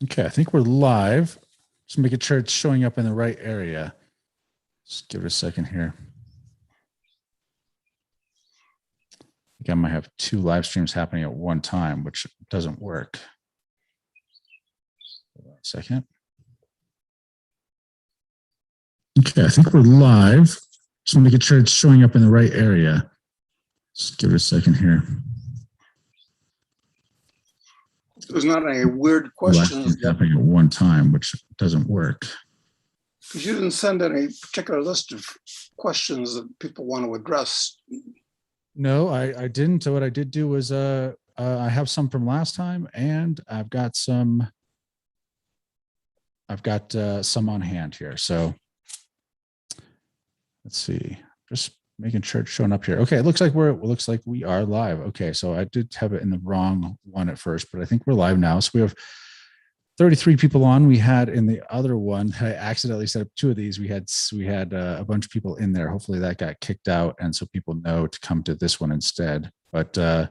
Okay, I think we're live. Just making sure it's showing up in the right area. Just give it a second here. I think I might have two live streams happening at one time, which doesn't work. Hold on a second. Okay, I think we're live. Just making sure it's showing up in the right area. Just give it a second here. There's not any weird questions happening at one time, which doesn't work. Because you didn't send any particular list of questions that people want to address. No, I didn't. So what I did do was I have some from last time, and I've got some on hand here. So let's see. Just making sure it's showing up here. Okay, it looks like we are live. Okay, so I did have it in the wrong one at first, but I think we're live now. So we have 33 people on. We had in the other one, I accidentally set up two of these. We had a bunch of people in there. Hopefully that got kicked out, and so people know to come to this one instead. But hold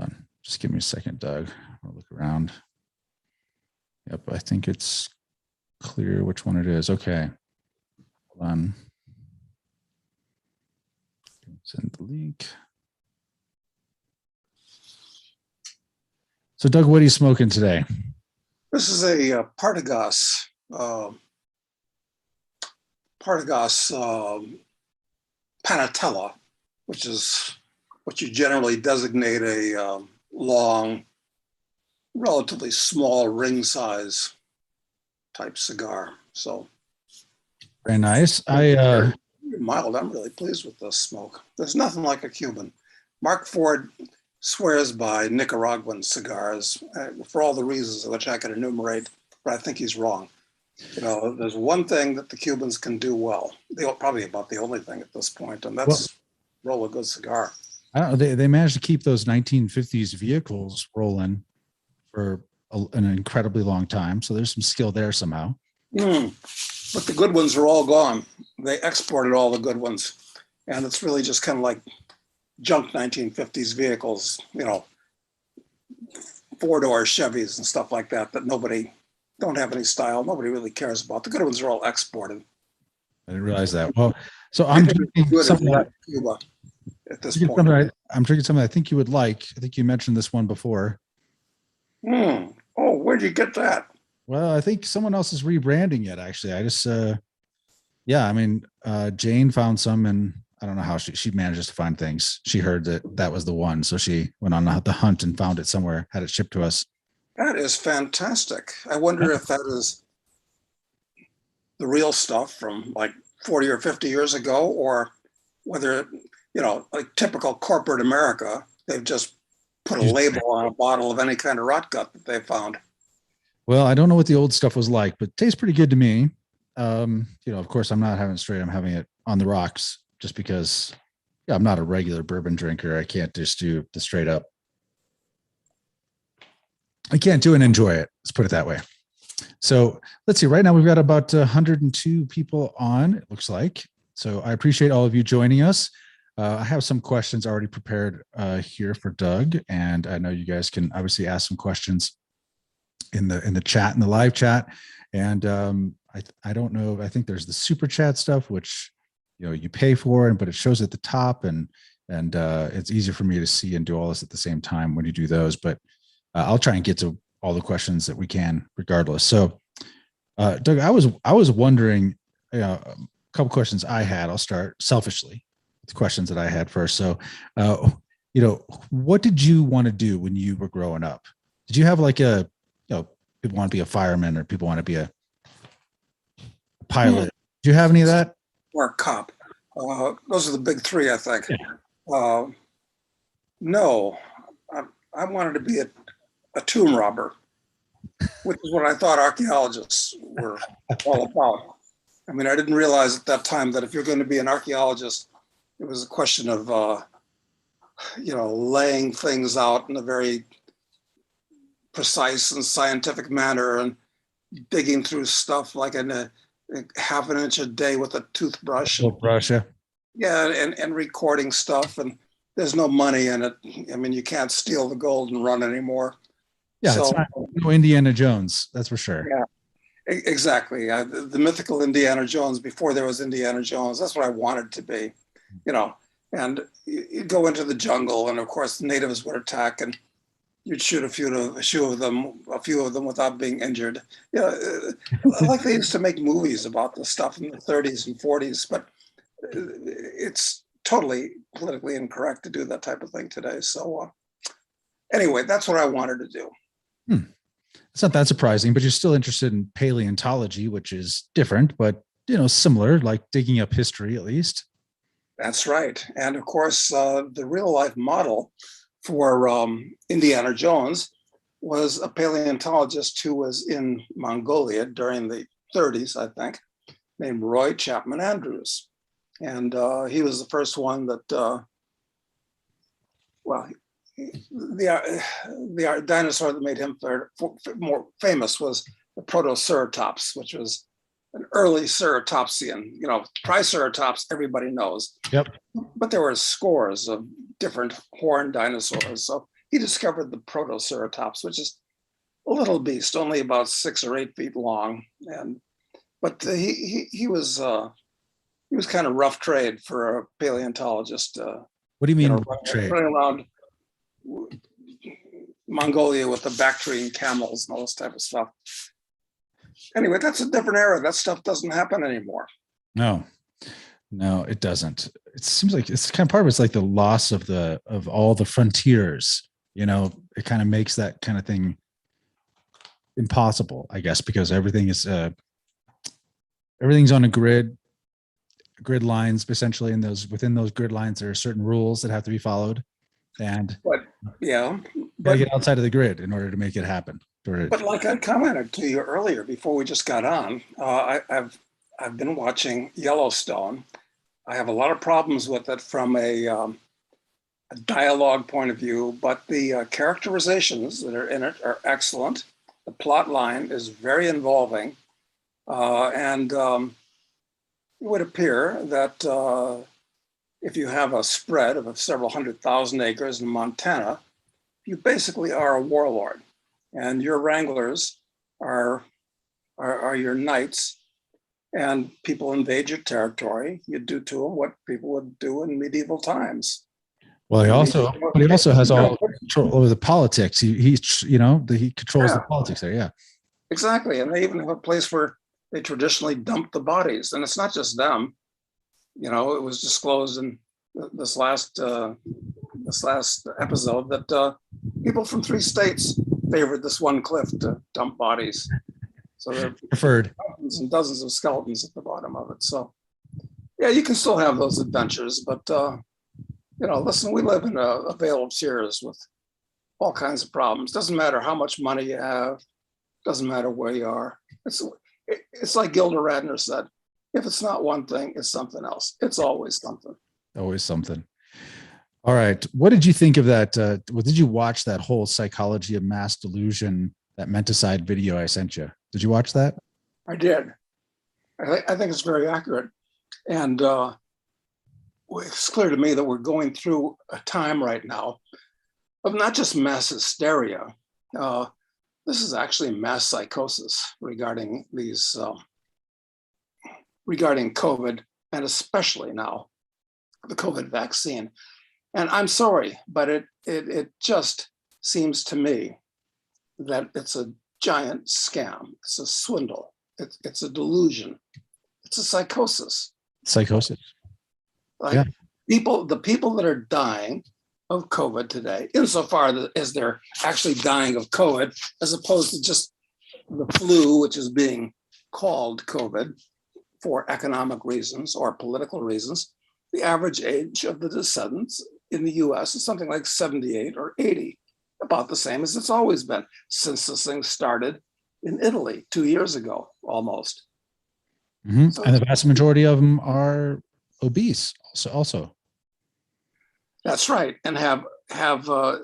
on, just give me a second, Doug. I'll look around. Yep, I think it's clear which one it is. Okay, hold on. Send the link. So, Doug, what are you smoking today? This is a Partagas Panatella, which is what you generally designate a long, relatively small ring size type cigar. So very nice. Mild. I'm really pleased with this smoke. There's nothing like a Cuban. Mark Ford swears by Nicaraguan cigars for all the reasons which I could enumerate, but I think he's wrong. You know, there's one thing that the Cubans can do well. They're probably about the only thing at this point, and that's roll a good cigar. I don't know. They managed to keep those 1950s vehicles rolling for an incredibly long time. So there's some skill there somehow. But the good ones are all gone. They exported all the good ones. And it's really just kind of like junk 1950s vehicles, you know, four-door Chevys and stuff like that, that don't have any style. Nobody really cares about. The good ones are all exported. I didn't realize that. Well, so I'm drinking something like Cuba at this point. I'm drinking something I think you would like. I think you mentioned this one before. Oh, where'd you get that? Well, I think someone else is rebranding it, actually. I just, Jane found some, and I don't know how she manages to find things. She heard that was the one. So she went on the hunt and found it somewhere, had it shipped to us. That is fantastic. I wonder if that is the real stuff from like 40 or 50 years ago, or whether, you know, like typical corporate America, they've just put a label on a bottle of any kind of rot gut that they found. Well, I don't know what the old stuff was like, but it tastes pretty good to me. You know, of course, I'm not having it straight. I'm having it on the rocks just because I'm not a regular bourbon drinker. I can't just do the straight up. I can't do and enjoy it. Let's put it that way. So let's see. Right now, we've got about 102 people on, it looks like. So I appreciate all of you joining us. I have some questions already prepared here for Doug, and I know you guys can obviously ask some questions in the chat, in the live chat. And I don't know, I think there's the super chat stuff, which, you know, you pay for, but it shows at the top, and it's easier for me to see and do all this at the same time when you do those. But I'll try and get to all the questions that we can regardless. So Doug, I was wondering, you know, a couple questions I had. I'll start selfishly with the questions that I had first. So you know, what did you want to do when you were growing up? Did you have like a, you know, people want to be a fireman, or people want to be a pilot? Do you have any of that? Or a cop? Those are the big three, I think. Yeah. No, I wanted to be a tomb robber, which is what I thought archaeologists were all about. I mean, I didn't realize at that time that if you're going to be an archaeologist, it was a question of, you know, laying things out in a very precise and scientific manner, and digging through stuff like in a half an inch a day with a toothbrush. Yeah, and recording stuff, and there's no money in it. I mean, you can't steal the golden run anymore. Yeah, it's So not no Indiana Jones, that's for sure. yeah, exactly. The mythical Indiana Jones before there was Indiana Jones. That's what I wanted to be, you know. And you'd go into the jungle, and of course, natives would attack, and you'd shoot a few of them without being injured. You know, like they used to make movies about this stuff in the 30s and 40s, but it's totally politically incorrect to do that type of thing today. So anyway, that's what I wanted to do. It's not that surprising, but you're still interested in paleontology, which is different, but similar, like digging up history at least. That's right. And of course, the real life model for Indiana Jones was a paleontologist who was in Mongolia during the 30s, I think, named Roy Chapman Andrews. And he was the first one that, the dinosaur that made him more famous was the Protoceratops, which was an early ceratopsian. Triceratops, everybody knows. Yep. But there were scores of different horned dinosaurs. So he discovered the Protoceratops, which is a little beast, only about 6 or 8 feet long. But he was kind of rough trade for a paleontologist. What do you mean trade? Running around Mongolia with the Bactrian camels and all this type of stuff. Anyway, that's a different era. That stuff doesn't happen anymore. No, it doesn't. It seems like it's kind of part of it's like the loss of all the frontiers. It kind of makes that kind of thing impossible, I guess, because everything's on a grid lines essentially, and within those grid lines there are certain rules that have to be followed, and gotta get outside of the grid in order to make it happen. But like I commented to you earlier before we just got on, I've been watching Yellowstone. I have a lot of problems with it from a dialogue point of view, but the characterizations that are in it are excellent. The plot line is very involving, and it would appear that if you have a spread of several 100,000 acres in Montana, you basically are a warlord, and your wranglers are your knights, and people invade your territory. You do to them what people would do in medieval times. Well, he also has all control over the politics. He controls the politics there. Yeah, exactly. And they even have a place where they traditionally dump the bodies, and it's not just them. It was disclosed in this last episode that people from 3 states favored this one cliff to dump bodies. So there are preferred dozens and dozens of skeletons at the bottom of it. So yeah, you can still have those adventures, but listen, we live in a vale of tears with all kinds of problems. Doesn't matter how much money you have, doesn't matter where you are. It's like Gilda Radner said, if it's not one thing, it's something else. It's always something. Always something. All right. What did you think of that? Did you watch that whole psychology of mass delusion, that menticide video I sent you? Did you watch that? I did. I think it's very accurate. And it's clear to me that we're going through a time right now of not just mass hysteria. This is actually mass psychosis regarding regarding COVID, and especially now the COVID vaccine. And I'm sorry, but it just seems to me that it's a giant scam. It's a swindle. It's a delusion. It's a psychosis. Psychosis. Like the people that are dying of COVID today, insofar as they're actually dying of COVID, as opposed to just the flu, which is being called COVID for economic reasons or political reasons, the average age of the descendants in the US is something like 78 or 80, about the same as it's always been since this thing started in Italy 2 years ago, almost. Mm-hmm. So, and the vast majority of them are obese also. That's right. And have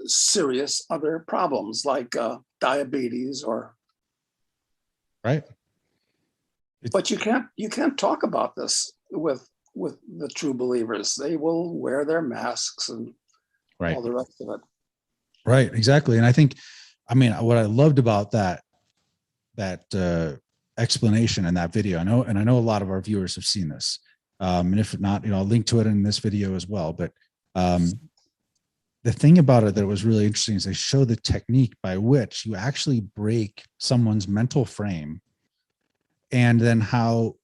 serious other problems like diabetes or. Right. But you can't talk about this with the true believers. They will wear their masks and all the rest of it. Right, exactly. And I think I mean, what I loved about that explanation in that video, I know a lot of our viewers have seen this. And if not, I'll link to it in this video as well. But the thing about it that was really interesting is they show the technique by which you actually break someone's mental frame, and then how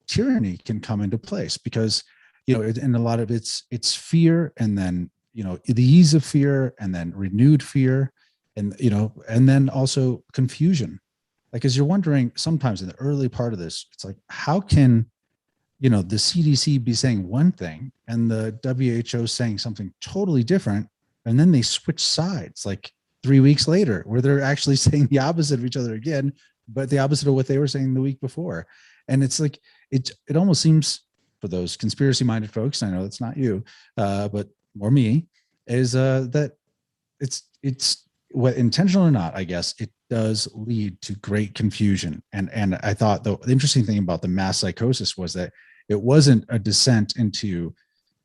tyranny can come into place, because, and a lot of it's fear, and then, the ease of fear, and then renewed fear, and, and then also confusion. Like, as you're wondering sometimes in the early part of this, it's like, how can, the CDC be saying one thing and the WHO saying something totally different, and then they switch sides like 3 weeks later, where they're actually saying the opposite of each other again, but the opposite of what they were saying the week before. And it's like, it almost seems, for those conspiracy-minded folks, I know it's not you, but more me, is that it's what, intentional or not, I guess, it does lead to great confusion. And I thought the interesting thing about the mass psychosis was that it wasn't a descent into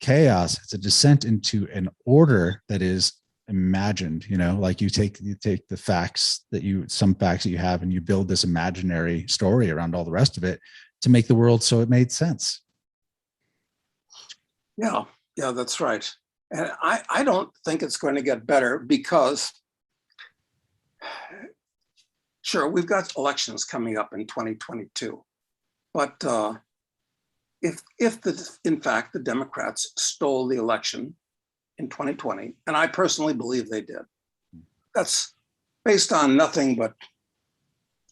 chaos. It's a descent into an order that is imagined, like you take the facts some facts that you have, and you build this imaginary story around all the rest of it to make the world so it made sense. Yeah, that's right. And I don't think it's going to get better, because sure, we've got elections coming up in 2022, but if in fact the Democrats stole the election in 2020, and I personally believe they did, that's based on nothing but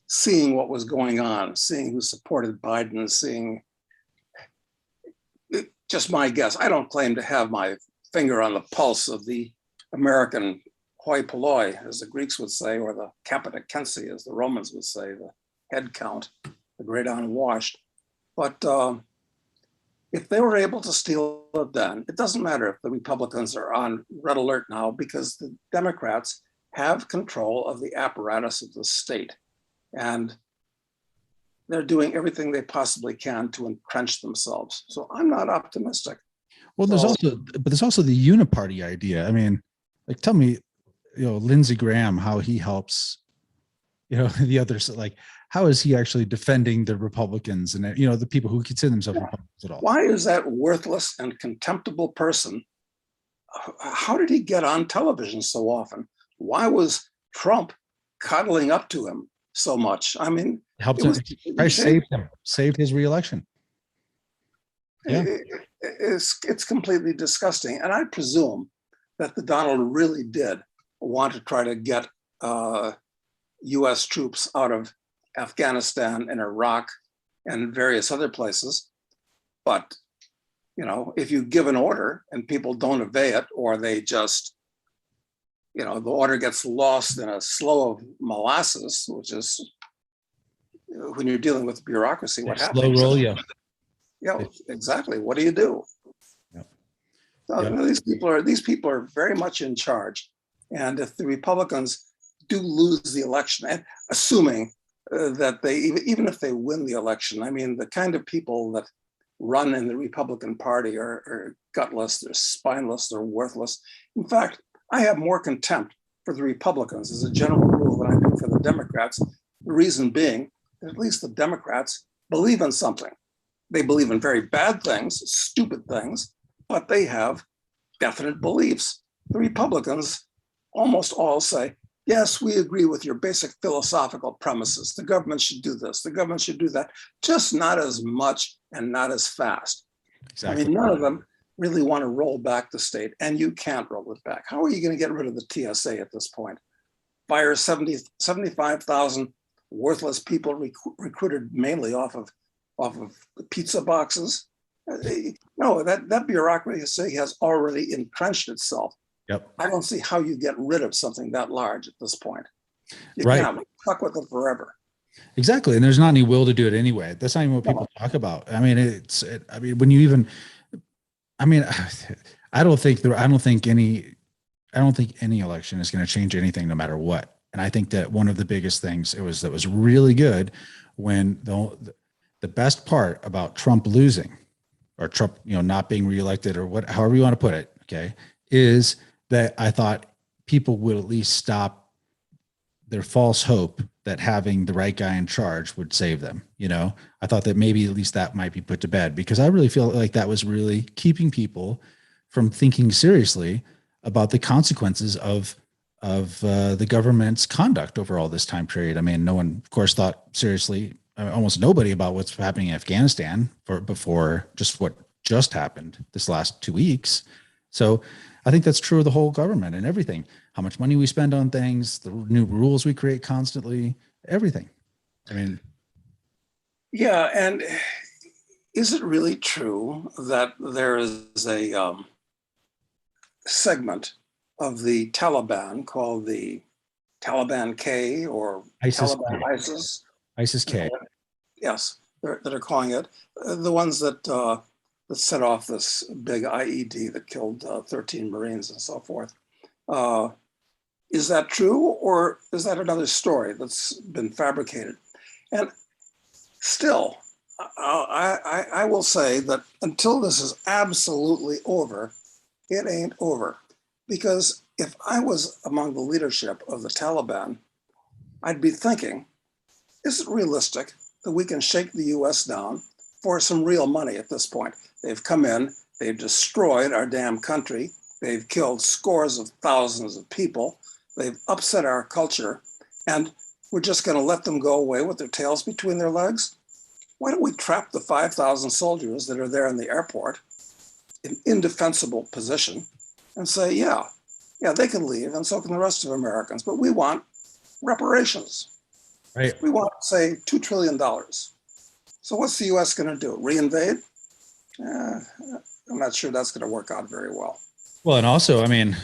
seeing what was going on, seeing who supported Biden, seeing, just my guess. I don't claim to have my finger on the pulse of the American hoi polloi, as the Greeks would say, or the capita censi, as the Romans would say, the head count, the great unwashed. But if they were able to steal it then, it doesn't matter if the Republicans are on red alert now, because the Democrats have control of the apparatus of the state. And they're doing everything they possibly can to entrench themselves. So I'm not optimistic. Well, there's also the uniparty idea. I mean, like, tell me, Lindsey Graham, how he helps, the others, like, how is he actually defending the Republicans and, the people who consider themselves Republicans at all? Why is that worthless and contemptible person? How did he get on television so often? Why was Trump cuddling up to him so much? I mean, helped him. Saved his reelection. Yeah, it's completely disgusting. And I presume that the Donald really did want to try to get U.S. troops out of Afghanistan and Iraq and various other places. But, if you give an order and people don't obey it, or they just, the order gets lost in a slough of molasses, which is, when you're dealing with bureaucracy, what happens? Slow roll, yeah. Yeah, exactly. What do you do? Yep. So, Yep. These people are very much in charge. And if the Republicans do lose the election, and assuming that even if they win the election, I mean, the kind of people that run in the Republican Party are gutless, they're spineless, they're worthless. In fact, I have more contempt for the Republicans as a general rule than I do for the Democrats. The reason being that at least the Democrats believe in something. They believe in very bad things, stupid things, but they have definite beliefs. The Republicans almost all say, yes, we agree with your basic philosophical premises. The government should do this, the government should do that, just not as much and not as fast. Exactly. I mean, none of them really want to roll back the state, and you can't roll it back. How are you going to get rid of the TSA at this point? Fire 75,000 worthless people recruited mainly off of pizza boxes? No, that bureaucracy has already entrenched itself. Yep. I don't see how you get rid of something that large at this point. You Right. can't. Stuck with it forever. Exactly. And there's not any will to do it anyway. That's not even what people talk about. I mean, when you even, I mean, I don't think any election is going to change anything no matter what. And I think that one of the biggest things that was really good when the best part about Trump losing, or Trump, not being reelected, or however you want to put it, okay, is that I thought people would at least stop their false hope that having the right guy in charge would save them. I thought that maybe at least that might be put to bed, because I really feel like that was really keeping people from thinking seriously about the consequences of the government's conduct over all this time period. I mean, no one, of course, thought seriously, almost nobody, about what's happening in Afghanistan before just what just happened this last 2 weeks. So I think that's true of the whole government and everything. How much money we spend on things, the new rules we create constantly, everything. I mean, yeah. And is it really true that there is a segment of the Taliban called the Taliban K, or ISIS Taliban K. ISIS? ISIS K. Yes, that are calling it the ones that set off this big IED that killed 13 Marines and so forth. Is that true, or is that another story that's been fabricated? And still, I will say that until this is absolutely over, it ain't over. Because if I was among the leadership of the Taliban, I'd be thinking, is it realistic that we can shake the US down for some real money at this point? They've come in, they've destroyed our damn country, they've killed scores of thousands of people, they've upset our culture, and we're just going to let them go away with their tails between their legs? Why don't we trap the 5,000 soldiers that are there in the airport in indefensible position and say, yeah, they can leave, and so can the rest of Americans, but we want reparations. Right. We want, say, $2 trillion. So what's the US going to do? Reinvade? I'm not sure that's going to work out very well. Well, and also, I mean,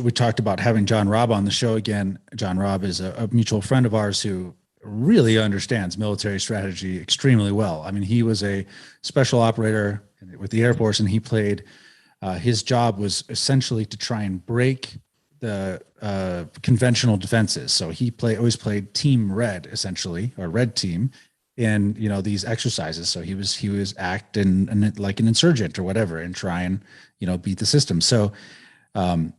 we talked about having John Robb on the show again. John Robb is a mutual friend of ours who really understands military strategy extremely well. I mean, he was a special operator with the Air Force, and he played, his job was essentially to try and break the conventional defenses. So he always played Team Red, essentially, or Red Team, in these exercises. So he was acting like an insurgent or whatever, and try and beat the system. So I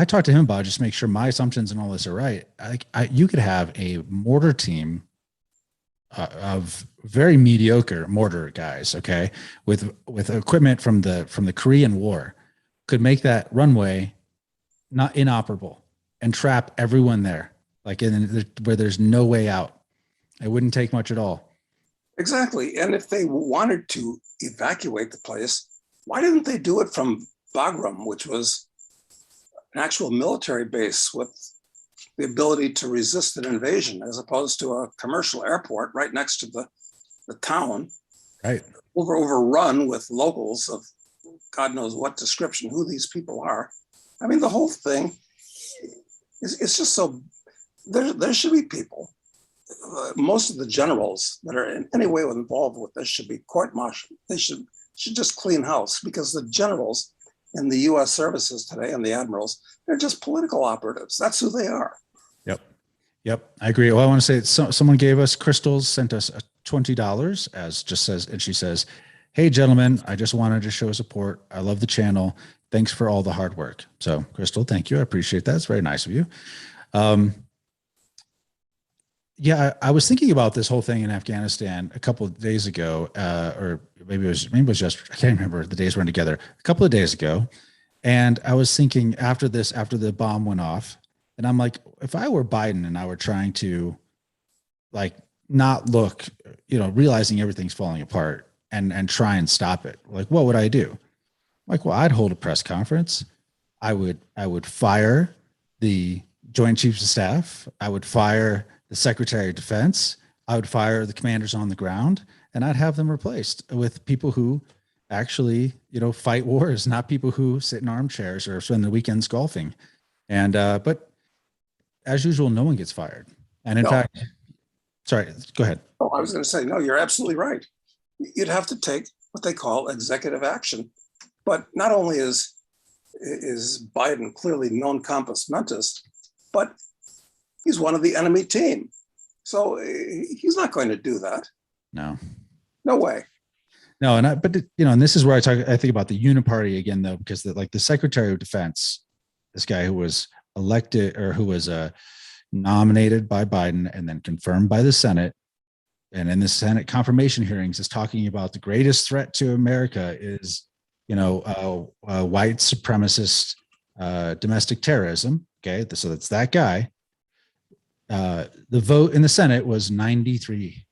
talked to him about just make sure my assumptions and all this are right. You could have a mortar team of very mediocre mortar guys, okay, with equipment from the Korean War, could make that runway not inoperable and trap everyone there, like where there's no way out. It wouldn't take much at all. Exactly. And if they wanted to evacuate the place, why didn't they do it from Bagram, which was an actual military base with the ability to resist an invasion, as opposed to a commercial airport right next to the town, right? Overrun with locals of God knows what description, who these people are. I mean, the whole thing it's just so, there should be people. Most of the generals that are in any way involved with this should be court-martialed. They should just clean house, because the generals in the U.S. services today and the admirals, they're just political operatives. That's who they are. Yep. I agree. Well, I want to say someone gave us, Crystals sent us $20 as just says, and she says, "Hey gentlemen, I just wanted to show support. I love the channel. Thanks for all the hard work." So Crystal, thank you. I appreciate that. It's very nice of you. Yeah, I was thinking about this whole thing in Afghanistan a couple of days ago, or maybe it was just, I can't remember, the days run together, a couple of days ago. And I was thinking after the bomb went off, and I'm like, if I were Biden and I were trying to not look, realizing everything's falling apart and try and stop it, like, what would I do? Like, well, I'd hold a press conference. I would fire the Joint Chiefs of Staff. I would fire the Secretary of Defense. I would fire the commanders on the ground, and I'd have them replaced with people who actually, fight wars, not people who sit in armchairs or spend the weekends golfing. And, but as usual, no one gets fired. And in fact, sorry, go ahead. Oh, I was going to say, no, you're absolutely right. You'd have to take what they call executive action. But not only is Biden clearly non compos mentis, but he's one of the enemy team. So he's not going to do that. No way. No. And and this is where I think about the uniparty again, though, because the Secretary of Defense this guy who was elected or who was nominated by Biden and then confirmed by the Senate. And in the Senate confirmation hearings is talking about the greatest threat to America is, white supremacist domestic terrorism. Okay. So that's that guy. The vote in the Senate was 93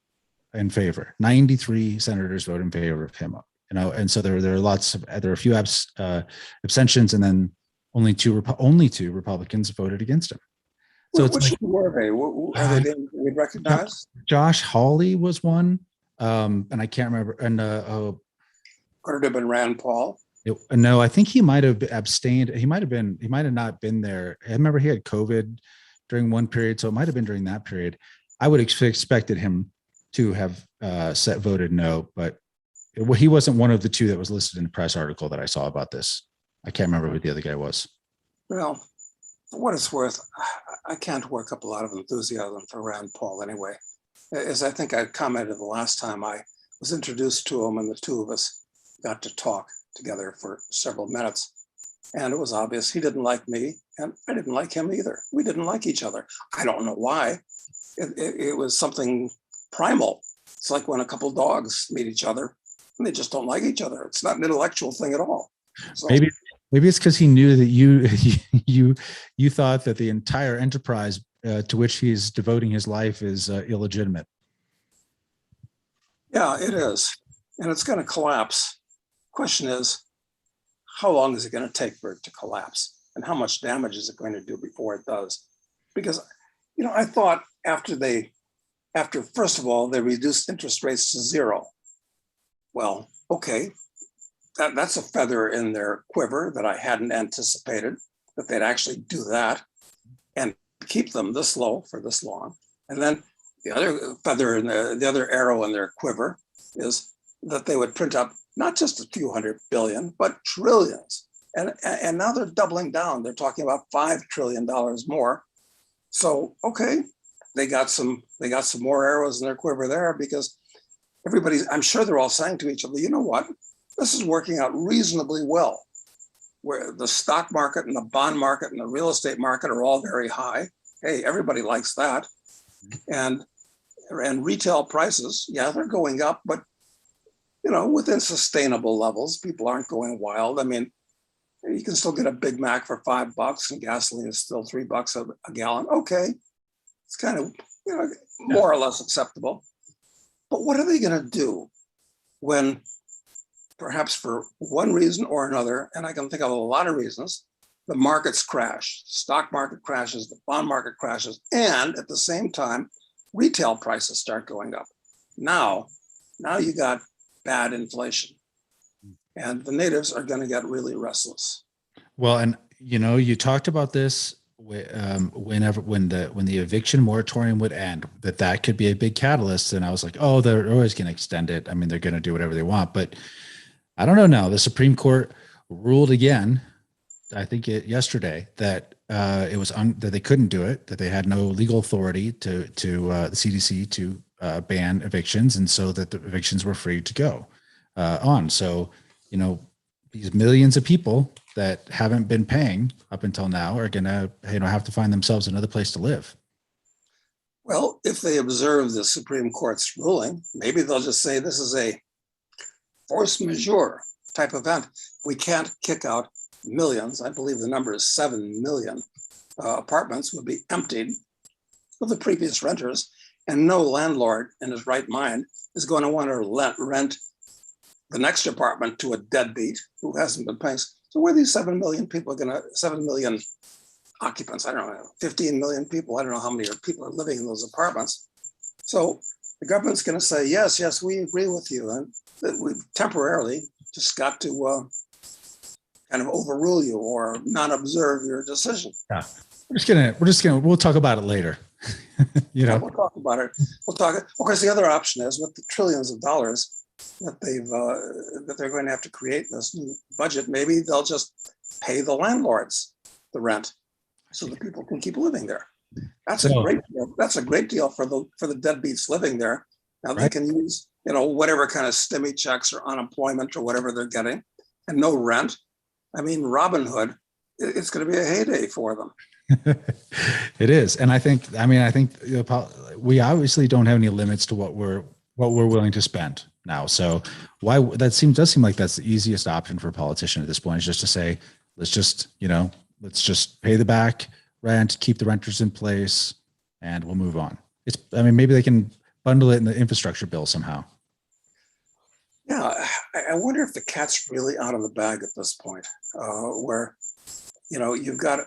in favor. 93 senators voted in favor of him. And so there are a few abstentions, and then only two Republicans voted against him. So it's which were they? Are they being recognized? Josh Hawley was one, and I can't remember. And could it have been Rand Paul? No, I think he might have abstained. He might have not been there. I remember he had COVID during one period, so it might have been during that period. I would have expected him to have voted no, but he wasn't one of the two that was listed in the press article that I saw about this. I can't remember who the other guy was. Well, for what it's worth, I can't work up a lot of enthusiasm for Rand Paul anyway. As I think I commented the last time I was introduced to him, and the two of us got to talk together for several minutes. And it was obvious he didn't like me, and I didn't like him either. We didn't like each other. I don't know why. It was something primal. It's like when a couple dogs meet each other and they just don't like each other. It's not an intellectual thing at all. So, maybe it's because he knew that you thought that the entire enterprise to which he's devoting his life is illegitimate. Yeah, it is, and it's going to collapse. Question is, how long is it going to take for it to collapse, and how much damage is it going to do before it does? Because, I thought after first of all, they reduced interest rates to zero. Well, okay, that's a feather in their quiver that I hadn't anticipated, that they'd actually do that and keep them this low for this long. And then the other feather in the other arrow in their quiver is that they would print up not just a few $100 billion, but trillions. And now they're doubling down. They're talking about $5 trillion more. So, okay, they got some more arrows in their quiver there, because I'm sure they're all saying to each other, you know what? This is working out reasonably well, where the stock market and the bond market and the real estate market are all very high. Hey, everybody likes that. And retail prices, yeah, they're going up, but within sustainable levels. People aren't going wild. I mean, you can still get a Big Mac for $5 and gasoline is still $3 a gallon. Okay. It's kind of, more or less acceptable. But what are they going to do when, perhaps for one reason or another, and I can think of a lot of reasons, the markets crash, stock market crashes, the bond market crashes, and at the same time, retail prices start going up. Now you got bad inflation, and the natives are going to get really restless. Well, and you talked about this when the eviction moratorium would end, that could be a big catalyst. And I was like, oh, they're always going to extend it. I mean, they're going to do whatever they want, but I don't know now. The Supreme Court ruled again, I think yesterday, that that they couldn't do it, that they had no legal authority to the CDC to ban evictions, and so that the evictions were free to go on. So, these millions of people that haven't been paying up until now are going to, have to find themselves another place to live. Well, if they observe the Supreme Court's ruling, maybe they'll just say this is a force majeure type event. We can't kick out millions. I believe the number is 7 million apartments would be emptied of the previous renters, and no landlord in his right mind is going to want to rent the next apartment to a deadbeat who hasn't been paying. So where are these 7 million people going to, 7 million occupants? I don't know, 15 million people. I don't know how many people are living in those apartments. So the government's going to say, yes, we agree with you. And that we've temporarily just got to kind of overrule you or not observe your decision. Yeah. We'll talk about it later. Yeah, we'll talk about it. Of course, the other option is with the trillions of dollars that they're going to have to create in this new budget, maybe they'll just pay the landlords the rent so that people can keep living there. That's a great deal. That's a great deal for the deadbeats living there. Now they can use, whatever kind of stimmy checks or unemployment or whatever they're getting, and no rent. I mean, Robin Hood it's going to be a heyday for them. It is. And I think we obviously don't have any limits to what we're willing to spend now. So does seem like that's the easiest option for a politician at this point, is just to say, let's just pay the back rent, keep the renters in place, and we'll move on. Maybe they can bundle it in the infrastructure bill somehow. Yeah, I wonder if the cat's really out of the bag at this point, where you've got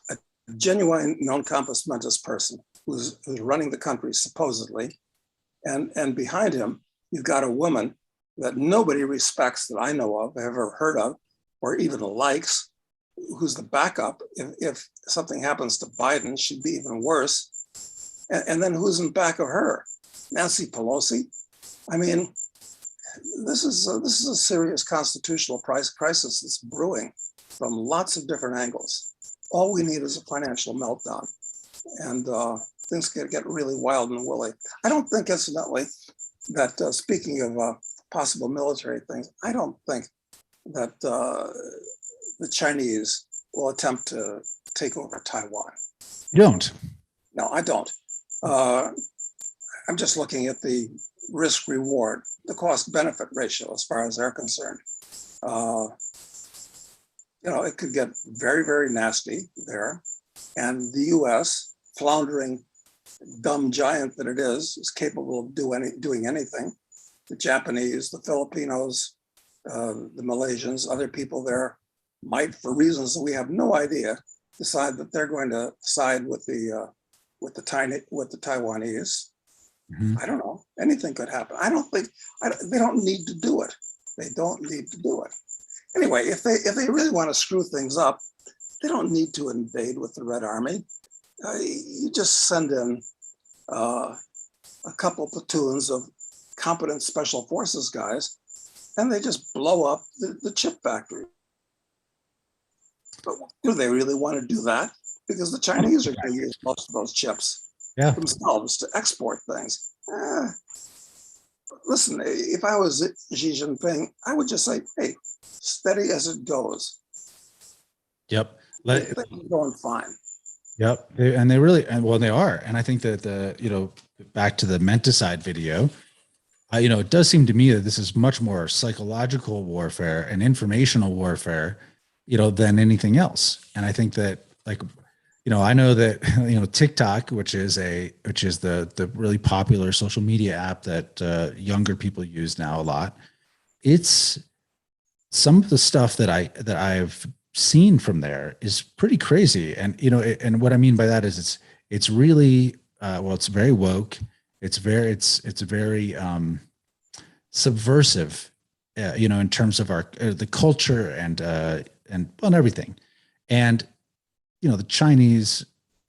a genuine non compos mentis person who's running the country supposedly, and behind him you've got a woman that nobody respects, that I know of, ever heard of, or even likes, who's the backup. If something happens to Biden, she'd be even worse. And then who's in back of her? Nancy Pelosi. I mean, this is a serious constitutional crisis that's brewing from lots of different angles. All we need is a financial meltdown, and things get really wild and woolly. I don't think, incidentally, that speaking of possible military things, I don't think that the Chinese will attempt to take over Taiwan. You don't? No, I don't. I'm just looking at the risk reward, the cost benefit ratio as far as they're concerned. It could get very, very nasty there. And the US, floundering dumb giant that it is capable of doing anything. The Japanese, the Filipinos, the Malaysians, other people there might, for reasons that we have no idea, decide that they're going to side with the Taiwanese. Mm-hmm. I don't know. Anything could happen. They don't need to do it. They don't need to do it. Anyway, if they really want to screw things up, they don't need to invade with the Red Army. You just send in a couple platoons of competent special forces guys, and they just blow up the chip factory. But do they really want to do that? Because the Chinese are going to use most of those chips themselves to export things. Listen, if I was Xi Jinping, I would just say, hey, steady as it goes. Yep. Things are going fine. Yep. They are. And I think that back to the menticide video, it does seem to me that this is much more psychological warfare and informational warfare, than anything else. And I think that, I know that, TikTok, which is the really popular social media app that younger people use now a lot. It's some of the stuff that I've seen from there is pretty crazy. And, and what I mean by that is it's really, it's very woke. It's very subversive, in terms of the culture and everything. And, the Chinese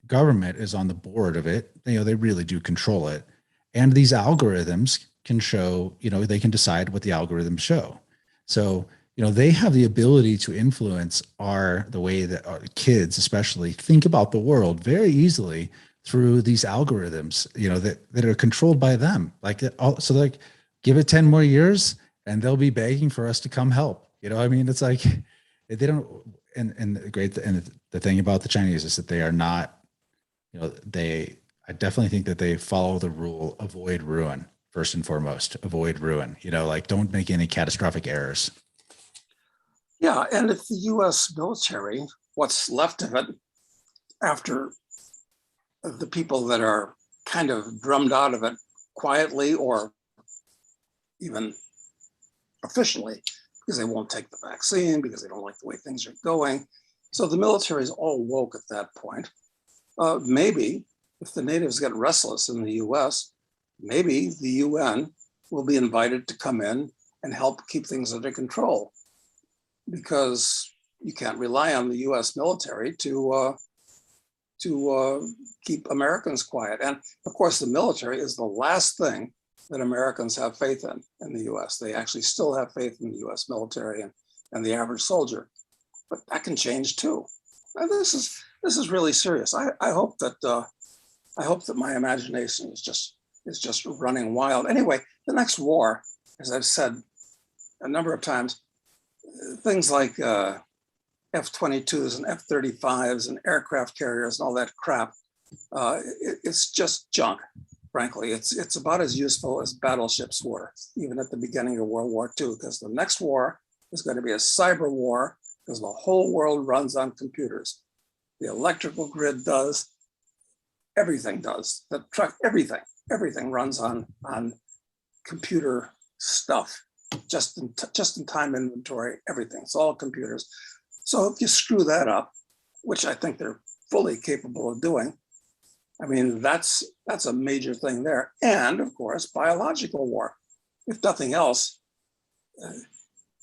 government is on the board of it. They really do control it. And these algorithms can show, they can decide what the algorithms show. So, they have the ability to influence the way that our kids, especially, think about the world very easily through these algorithms, that are controlled by them. So give it 10 more years and they'll be begging for us to come help. It's like, they don't, and the thing about the Chinese is that they are not, I definitely think that they follow the rule, avoid ruin, first and foremost, avoid ruin, don't make any catastrophic errors. Yeah, and if the US military, what's left of it after the people that are kind of drummed out of it quietly or even officially, because they won't take the vaccine, because they don't like the way things are going. So the military is all woke at that point. Maybe if the natives get restless in the US, maybe the UN will be invited to come in and help keep things under control, because you can't rely on the US military to keep Americans quiet. And of course, the military is the last thing that Americans have faith in the US. They actually still have faith in the US military and the average soldier, but that can change too. And this is really serious. I hope that my imagination is just running wild. Anyway, the next war, as I've said a number of times, things like F-22s and F-35s and aircraft carriers and all that crap. It's just junk, frankly. It's about as useful as battleships were, even at the beginning of World War II, because the next war is going to be a cyber war, because the whole world runs on computers. The electrical grid does, everything does. The truck, everything runs on computer stuff, just in time inventory, everything. It's all computers. So if you screw that up, which I think they're fully capable of doing, I mean, that's a major thing there. And of course, biological war. If nothing else,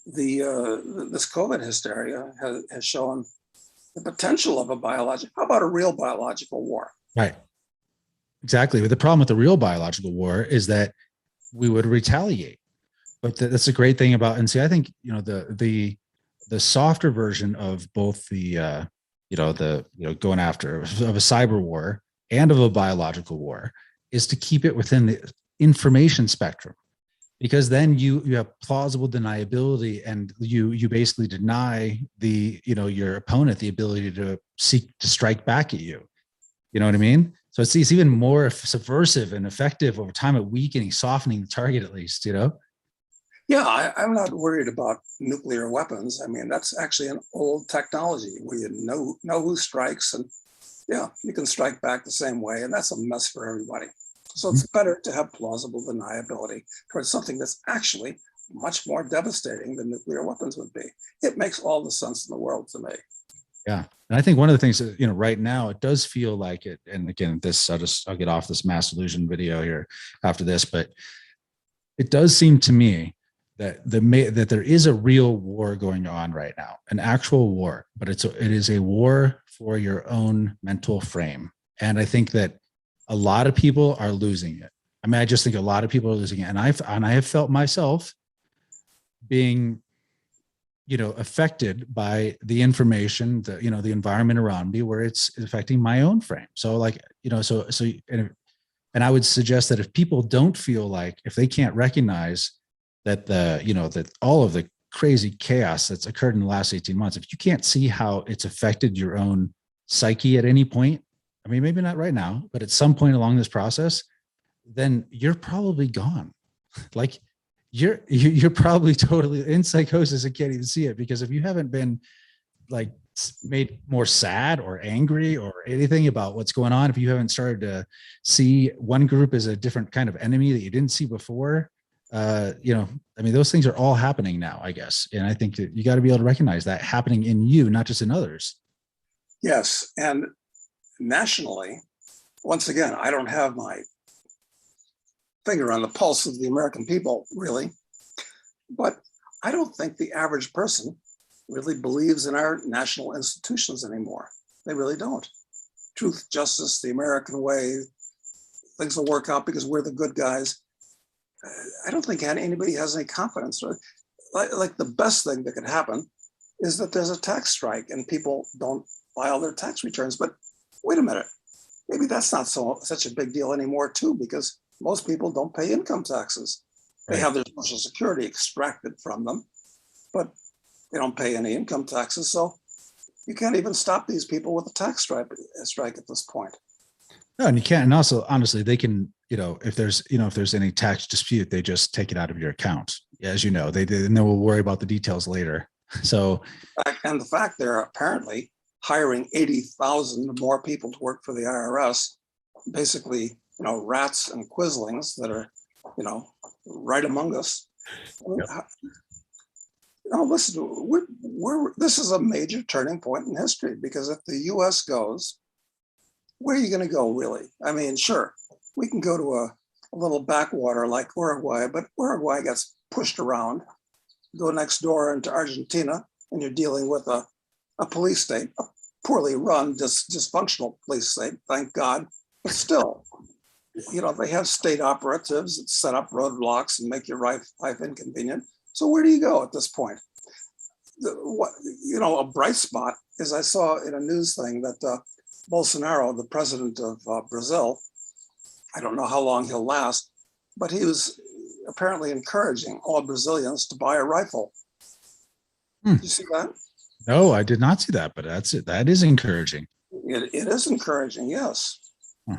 this COVID hysteria has shown the potential of a biological. How about a real biological war? Right. Exactly. But the problem with the real biological war is that we would retaliate. But that's a great thing about, and see, I think, the softer version of both the going after of a cyber war and of a biological war is to keep it within the information spectrum, because then you have plausible deniability, and you basically deny your opponent the ability to seek to strike back at you. You know what I mean? So it's even more subversive and effective over time at weakening, softening the target, at least, Yeah, I'm not worried about nuclear weapons. I mean, that's actually an old technology where you know who strikes, and yeah, you can strike back the same way, and that's a mess for everybody. So it's better to have plausible deniability towards something that's actually much more devastating than nuclear weapons would be. It makes all the sense in the world to me. Yeah. And I think one of the things that, right now it does feel like it, and again, I'll get off this mass illusion video here after this, but it does seem to me that that there is a real war going on right now, an actual war, but it is a war for your own mental frame. And I think that a lot of people are losing it. I mean, I just think a lot of people are losing it. And I have felt myself being, affected by the information, the environment around me, where it's affecting my own frame. So and I would suggest that if people don't feel like, if they can't recognize that that all of the crazy chaos that's occurred in the last 18 months, if you can't see how it's affected your own psyche at any point, I mean, maybe not right now, but at some point along this process, then you're probably gone. Like you're probably totally in psychosis and can't even see it, because if you haven't been like made more sad or angry or anything about what's going on, if you haven't started to see one group as a different kind of enemy that you didn't see before, I mean, those things are all happening now, I guess. And I think that you got to be able to recognize that happening in you, not just in others. Yes. And nationally, once again, I don't have my finger on the pulse of the American people, really, but I don't think the average person really believes in our national institutions anymore. They really don't. Truth, justice, the American way, things will work out because we're the good guys. I don't think anybody has any confidence. Like the best thing that could happen is that there's a tax strike and people don't file their tax returns. But wait a minute, maybe that's not such a big deal anymore too, because most people don't pay income taxes. They have their Social Security extracted from them, but they don't pay any income taxes. So you can't even stop these people with a tax strike at this point. No, and you can't. And also, honestly, they can, if there's any tax dispute, they just take it out of your account. As you know, and they will worry about the details later. So, and the fact they're apparently hiring 80,000 more people to work for the IRS, basically, rats and quislings that are, right among us. Listen, this is a major turning point in history, because if the U.S. goes, where are you going to go, really? I mean, sure, we can go to a little backwater like Uruguay, but Uruguay gets pushed around. Go next door into Argentina, and you're dealing with a police state, a poorly run, dysfunctional police state, thank God. But still, they have state operatives that set up roadblocks and make your life inconvenient. So where do you go at this point? A bright spot is, I saw in a news thing that Bolsonaro, the president of Brazil, I don't know how long he'll last, but he was apparently encouraging all Brazilians to buy a rifle. You see that? No, I did not see that, but that's it. That is encouraging. It is encouraging, yes. Huh.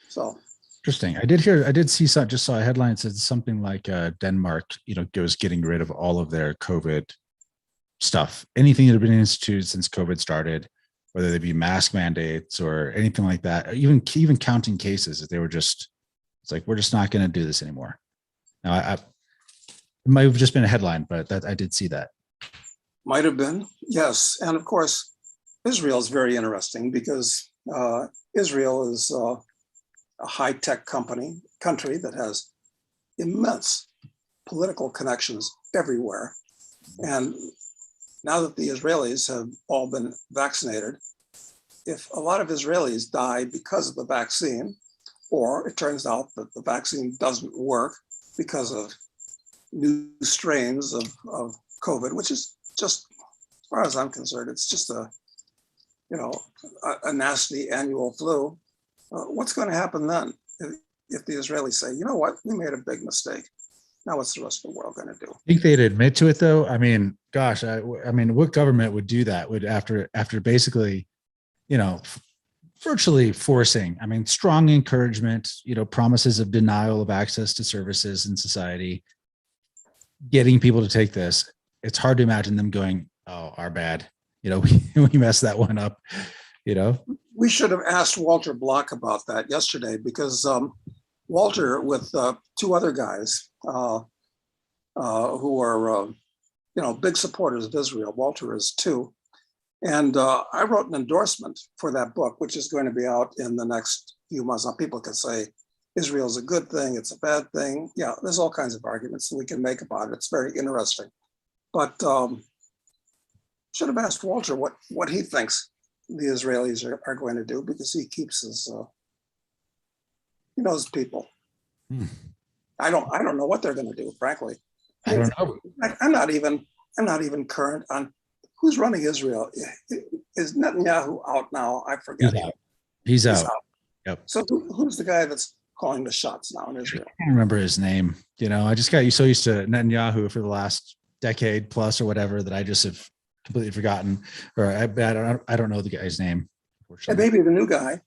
So Interesting. I did see some, just saw a headline that said something like Denmark, was getting rid of all of their COVID stuff. Anything that had been instituted since COVID started, whether they be mask mandates or anything like that, or even counting cases, that they were just, it's like, we're just not going to do this anymore. Now, it might have just been a headline, but that I did see that. might have been, yes. And of course, Israel is very interesting because Israel is a high-tech country that has immense political connections everywhere. And now that the Israelis have all been vaccinated, if a lot of Israelis die because of the vaccine, or it turns out that the vaccine doesn't work because of new strains of COVID, which is just, as far as I'm concerned, it's just a nasty annual flu. What's going to happen then if the Israelis say, you know what, we made a big mistake? Now what's the rest of the world going to do? I think they'd admit to it, though. I mean, gosh, I mean, what government would do that? Would after basically, virtually forcing, I mean, strong encouragement, promises of denial of access to services in society, getting people to take this. It's hard to imagine them going, oh, our bad. We messed that one up, We should have asked Walter Block about that yesterday, because Walter, with two other guys who are, big supporters of Israel, Walter is too. And I wrote an endorsement for that book, which is going to be out in the next few months. Now, people can say Israel's a good thing, it's a bad thing. Yeah, there's all kinds of arguments that we can make about it. It's very interesting. But should have asked Walter what he thinks the Israelis are going to do, because he keeps his, he knows people. I don't know what they're going to do, frankly. I don't know. I'm not even current on who's running Israel. Is Netanyahu out now? I forget. He's out. Yep. So who's the guy that's calling the shots now in Israel? I can't remember his name. I just got so used to Netanyahu for the last decade plus or whatever that I just have completely forgotten, or I don't know the guy's name. And maybe the new guy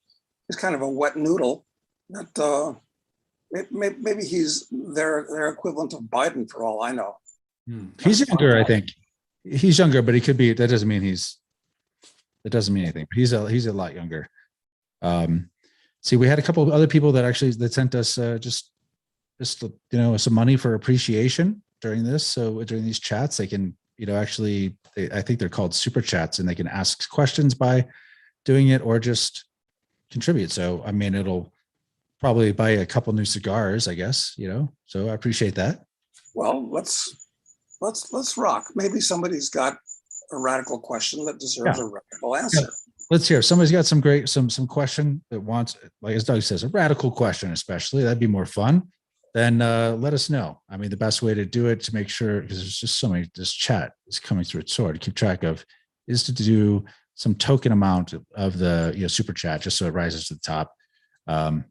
is kind of a wet noodle. That maybe he's their equivalent of Biden, for all I know. He's younger, I think. He's younger, but he could be. That doesn't mean anything. But he's a lot younger. See, we had a couple of other people that sent us just some money for appreciation during this. So during these chats, they can I think they're called super chats, and they can ask questions by doing it or just contribute. So I mean, it'll probably buy a couple new cigars, I guess. So I appreciate that. Well, let's rock. Maybe somebody's got a radical question that deserves a radical answer. Yeah. Let's hear. If somebody's got some question that wants, like as Doug says, a radical question, especially, that'd be more fun. Then let us know. I mean, the best way to do it, to make sure, because there's just so many, this chat is coming through. It's so hard to keep track of, is to do some token amount of the super chat, just so it rises to the top. And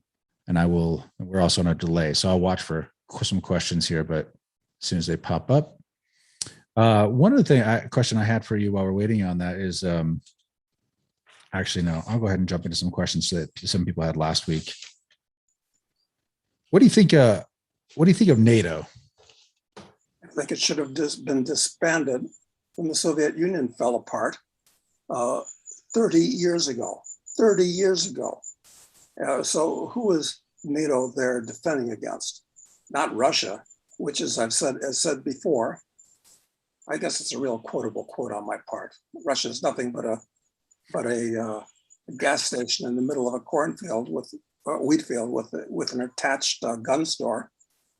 we're also on a delay, so I'll watch for some questions here, but as soon as they pop up. One of the question I had for you while we're waiting on that is, actually, no, I'll go ahead and jump into some questions that some people had last week. What do you think of NATO? I think it should have been disbanded when the Soviet Union fell apart 30 years ago. 30 years ago. So who is NATO there defending against? Not Russia, which, as I've said before, I guess it's a real quotable quote on my part. Russia is nothing but a gas station in the middle of a cornfield with a wheat field with an attached gun store.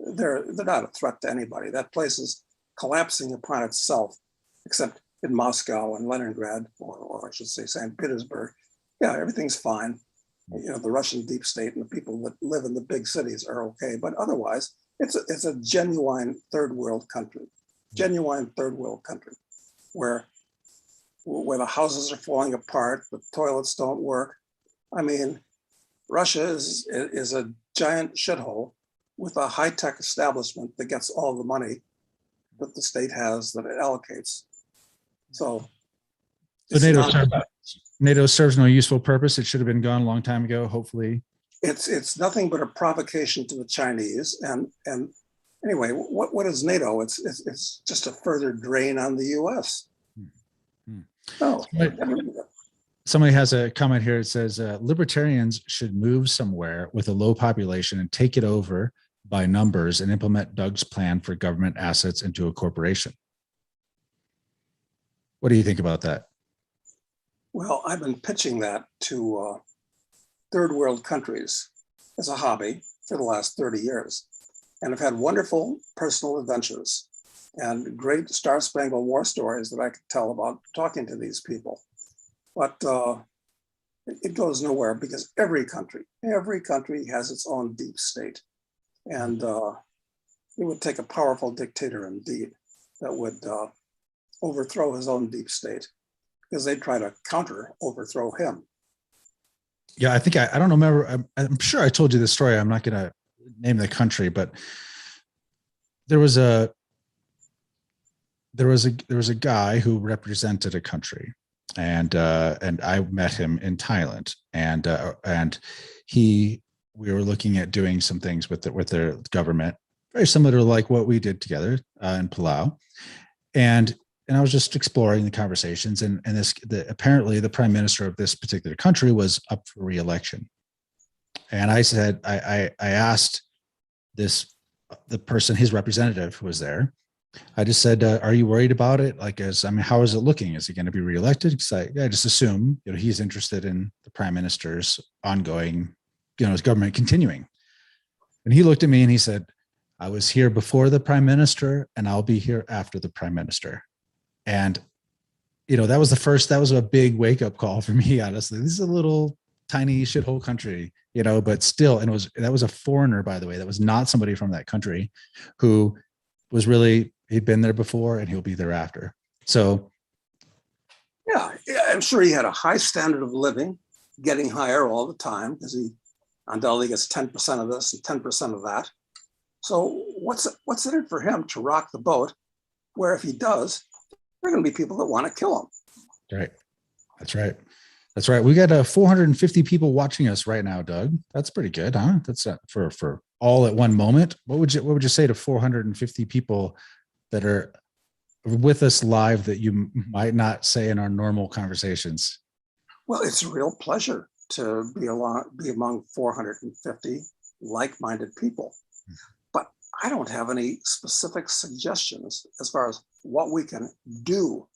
They're not a threat to anybody. That place is collapsing upon itself, except in Moscow and Leningrad, or I should say St. Petersburg. Yeah, everything's fine. The Russian deep state and the people that live in the big cities are okay, but otherwise, it's a genuine third world country. Genuine third world country, where the houses are falling apart, the toilets don't work. I mean, Russia is a giant shithole with a high-tech establishment that gets all the money that the state has, that it allocates. So So NATO serves no useful purpose. It should have been gone a long time ago, hopefully. It's nothing but a provocation to the Chinese. And anyway, what is NATO? It's just a further drain on the U.S. Oh, somebody has a comment here. It says libertarians should move somewhere with a low population and take it over by numbers and implement Doug's plan for government assets into a corporation. What do you think about that? Well, I've been pitching that to third world countries as a hobby for the last 30 years. And I've had wonderful personal adventures and great Star Spangled War stories that I could tell about talking to these people. But it goes nowhere because every country has its own deep state. And it would take a powerful dictator indeed that would overthrow his own deep state, because they'd try to overthrow him. Yeah, I think I don't remember. I'm sure I told you this story. I'm not going to name the country, but there was a guy who represented a country, and I met him in Thailand, and we were looking at doing some things with their government, very similar to like what we did together in Palau, and I was just exploring the conversations, and apparently the prime minister of this particular country was up for re-election. And I said, I asked the person, his representative who was there, I just said, are you worried about it? Like, how is it looking? Is he going to be re-elected? Because I just assume, he's interested in the prime minister's ongoing, his government continuing. And he looked at me and he said, I was here before the prime minister and I'll be here after the prime minister. And, that was a big wake up call for me, honestly. This is a little tiny shithole country, but still, and that was a foreigner, by the way. That was not somebody from that country who was he'd been there before and he'll be there after. So. Yeah, I'm sure he had a high standard of living, getting higher all the time, because he undoubtedly gets 10% of this and 10% of that. So what's in it for him to rock the boat, where if he does, there are going to be people that want to kill him. Right. That's right. We got 450 people watching us right now, Doug. That's pretty good, huh? That's for all at one moment. What would you say to 450 people that are with us live that you might not say in our normal conversations? Well, it's a real pleasure to be among 450 like-minded people. But I don't have any specific suggestions as far as what we can do.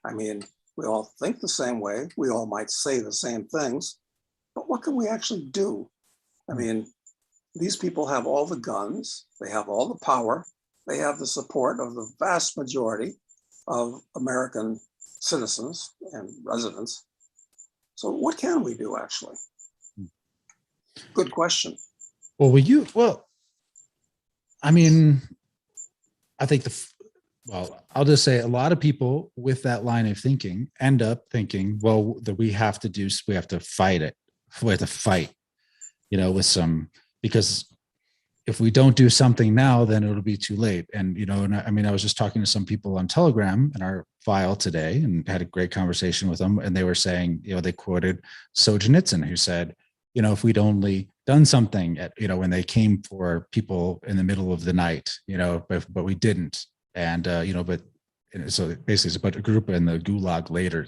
I mean, we all think the same way. We all might say the same things, but what can we actually do? I mean, these people have all the guns, they have all the power, they have the support of the vast majority of American citizens and residents. So what can we do, actually? Good question. I mean, I think I'll just say a lot of people with that line of thinking end up thinking, well, that we have to fight it. We have to fight, because if we don't do something now, then it'll be too late. And, I was just talking to some people on Telegram in our file today and had a great conversation with them. And they were saying, they quoted Solzhenitsyn, who said, if we'd only done something when they came for people in the middle of the night, but we didn't. And, so basically it's about a group in the gulag later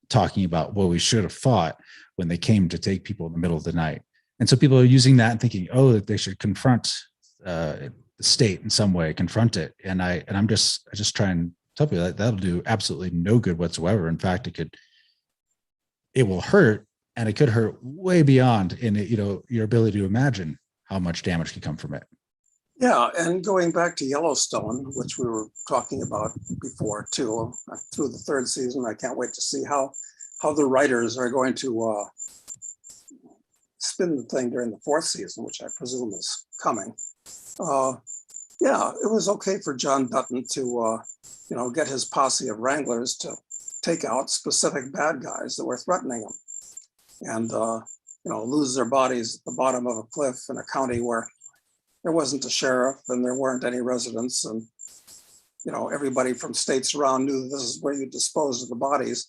talking about, well, we should have fought when they came to take people in the middle of the night. And so people are using that and thinking, that they should confront the state in some way, confront it. And I just try and tell people that that'll do absolutely no good whatsoever. In fact, it will hurt, and it could hurt way beyond your ability to imagine how much damage could come from it. Yeah, and going back to Yellowstone, which we were talking about before too, through the third season, I can't wait to see how the writers are going to spin the thing during the fourth season, which I presume is coming. Yeah, it was okay for John Dutton to, get his posse of wranglers to take out specific bad guys that were threatening him, and lose their bodies at the bottom of a cliff in a county where there wasn't a sheriff and there weren't any residents, and everybody from states around knew this is where you dispose of the bodies.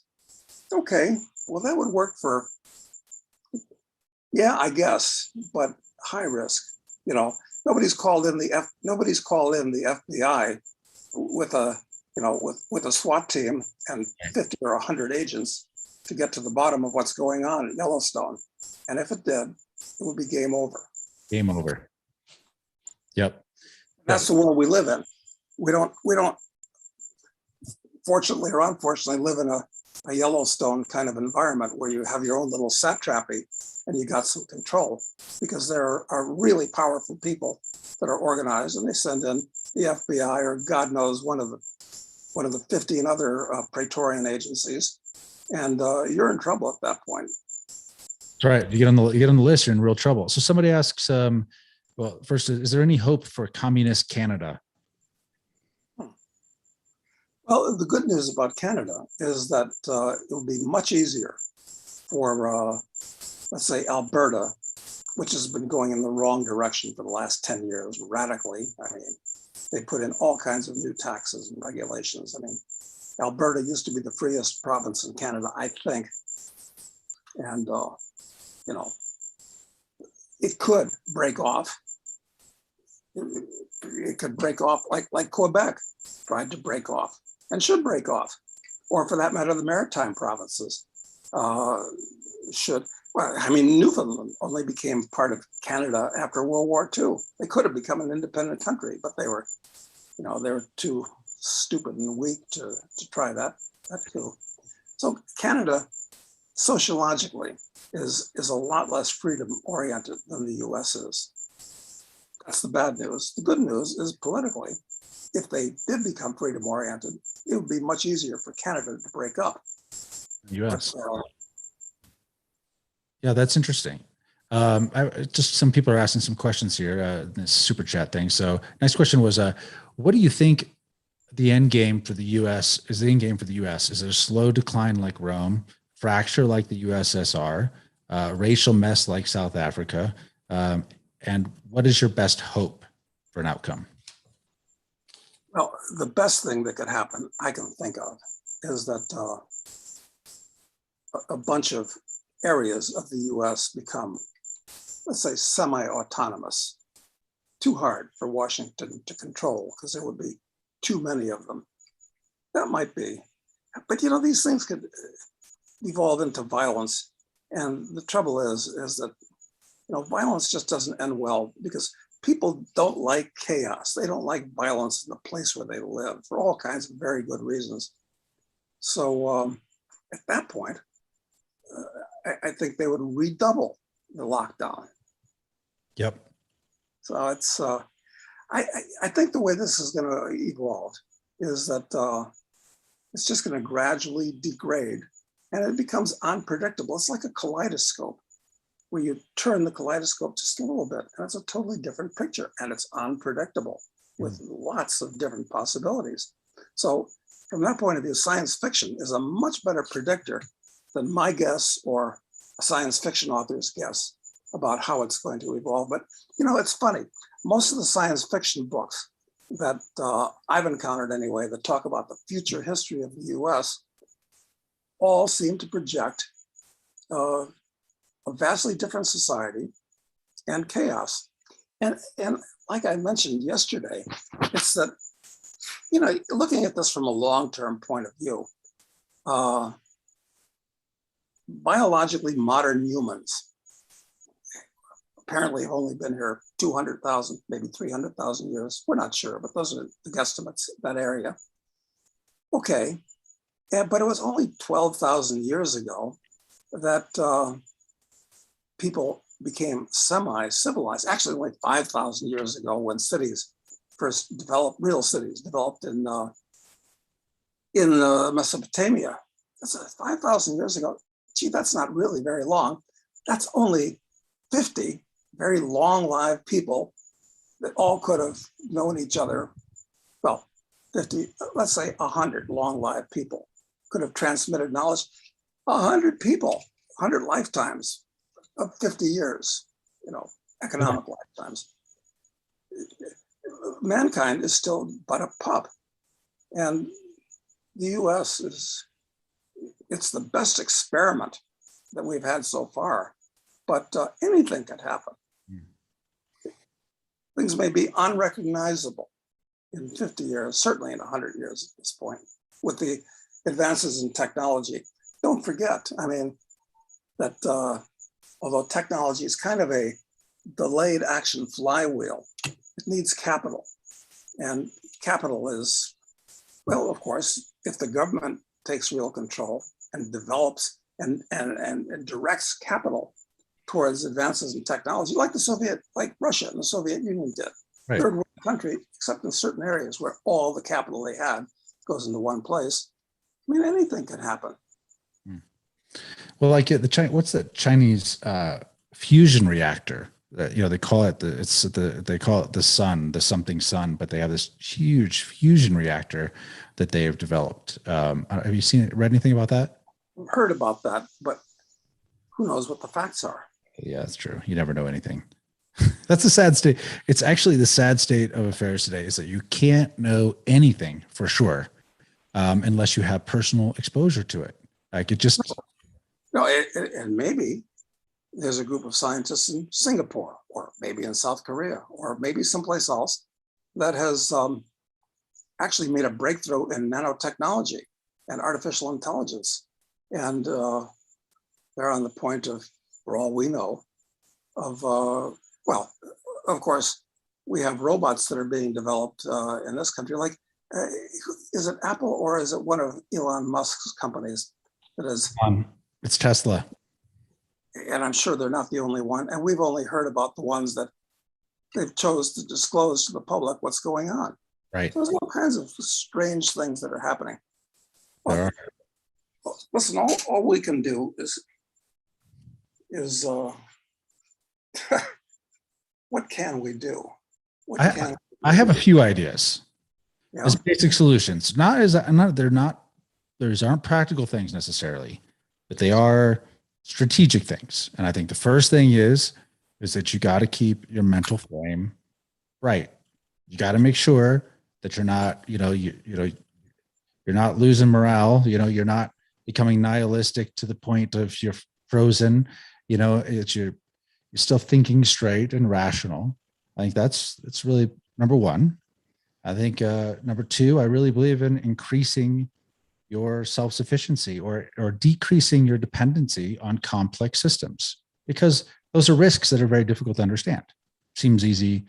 Okay, well, that would work for, yeah, I guess, but high risk. You know, nobody's called in the FBI with a, you know, with a SWAT team and 50 or 100 agents to get to the bottom of what's going on at Yellowstone. And if it did, it would be game over. Game over. Yep. That's the world we live in. We don't, fortunately or unfortunately, live in a Yellowstone kind of environment where you have your own little satrapy and you got some control, because there are really powerful people that are organized, and they send in the FBI or God knows one of the 15 other Praetorian agencies, and you're in trouble at that point. That's right. You get on the list, you're in real trouble. So somebody asks, well, first, is there any hope for communist Canada? Well, the good news about Canada is that it will be much easier for, let's say, Alberta, which has been going in the wrong direction for the last 10 years, radically. I mean, they put in all kinds of new taxes and regulations. I mean, Alberta used to be the freest province in Canada, I think. And, you know, it could break off. It could break off like Quebec tried to break off and should break off. Or for that matter, the maritime provinces should. Well, I mean, Newfoundland only became part of Canada after World War II. They could have become an independent country, but they were, you know, they were too stupid and weak to try that too. So Canada, sociologically, is a lot less freedom-oriented than the U.S. is. That's the bad news. The good news is politically, if they did become freedom-oriented, it would be much easier for Canada to break up. U.S. But, yeah, that's interesting. Just some people are asking some questions here, this super chat thing. So next question was, what do you think the end game for the U.S. is? The end game for the U.S. is it a slow decline like Rome, fracture like the USSR, racial mess like South Africa, and what is your best hope for an outcome? well, the best thing that could happen, I can think of, is that a bunch of areas of the U.S. become, let's say, semi-autonomous. Too hard for Washington to control because there would be too many of them. That might be. But, you know, these things could evolve into violence. And the trouble is that, you know, violence just doesn't end well because people don't like chaos. They don't like violence in the place where they live for all kinds of very good reasons. So at that point, I think they would redouble the lockdown. Yep. So it's, I think the way this is going to evolve is that it's just going to gradually degrade and it becomes unpredictable. It's like a kaleidoscope where you turn the kaleidoscope just a little bit and it's a totally different picture and it's unpredictable with lots of different possibilities. So from that point of view, science fiction is a much better predictor than my guess or a science fiction author's guess about how it's going to evolve. But, you know, it's funny. Most of the science fiction books that I've encountered anyway, that talk about the future history of the US, all seem to project a vastly different society and chaos. And like I mentioned yesterday, it's that, you know, looking at this from a long-term point of view, biologically modern humans apparently have only been here 200,000, maybe 300,000 years. We're not sure, but those are the guesstimates, that area. Okay, but it was only 12,000 years ago that people became semi-civilized. Actually, only 5,000 years ago when cities first developed, real cities developed in Mesopotamia. That's 5,000 years ago. Gee, that's not really very long. That's only 50 very long-lived people that all could have known each other. Well, 50, let's say 100 long-lived people could have transmitted knowledge. 100 people, 100 lifetimes of 50 years, you know, economic lifetimes. Mankind is still but a pup. And the US is, it's the best experiment that we've had so far, but anything could happen. Things may be unrecognizable in 50 years, certainly in 100 years at this point, with the advances in technology. Don't forget, I mean, that although technology is kind of a delayed action flywheel, it needs capital. And capital is, well, of course, if the government takes real control and develops and directs capital towards advances in technology, like Russia and the Soviet Union did. Right. Third world country, except in certain areas where all the capital they had goes into one place. I mean, anything can happen. Well, like what's the Chinese fusion reactor? They call it they call it the sun, the something sun, but they have this huge fusion reactor that they have developed. Have you read anything about that? I've heard about that, but who knows what the facts are? Yeah, that's true. You never know anything. That's the sad state. It's actually the sad state of affairs today, is that you can't know anything for sure unless you have personal exposure to it. Like it just. No, and maybe there's a group of scientists in Singapore, or maybe in South Korea, or maybe someplace else that has actually made a breakthrough in nanotechnology and artificial intelligence. And they're on the point of, for all we know, of, well, of course, we have robots that are being developed in this country. Like, is it Apple or is it one of Elon Musk's companies that is? It's Tesla. And I'm sure they're not the only one. And we've only heard about the ones that they've chose to disclose to the public what's going on. Right. So there's all kinds of strange things that are happening. Well, listen, all we can do is what can we do? I have a few ideas. Yeah. As basic solutions. Those aren't practical things necessarily, but they are strategic things. And I think the first thing is that you got to keep your mental frame right. You got to make sure that you're not, you're not losing morale. You're not becoming nihilistic to the point of you're frozen. You're still thinking straight and rational. I think that's really number one. I think number two, I really believe in increasing your self-sufficiency or decreasing your dependency on complex systems, because those are risks that are very difficult to understand. Seems easy,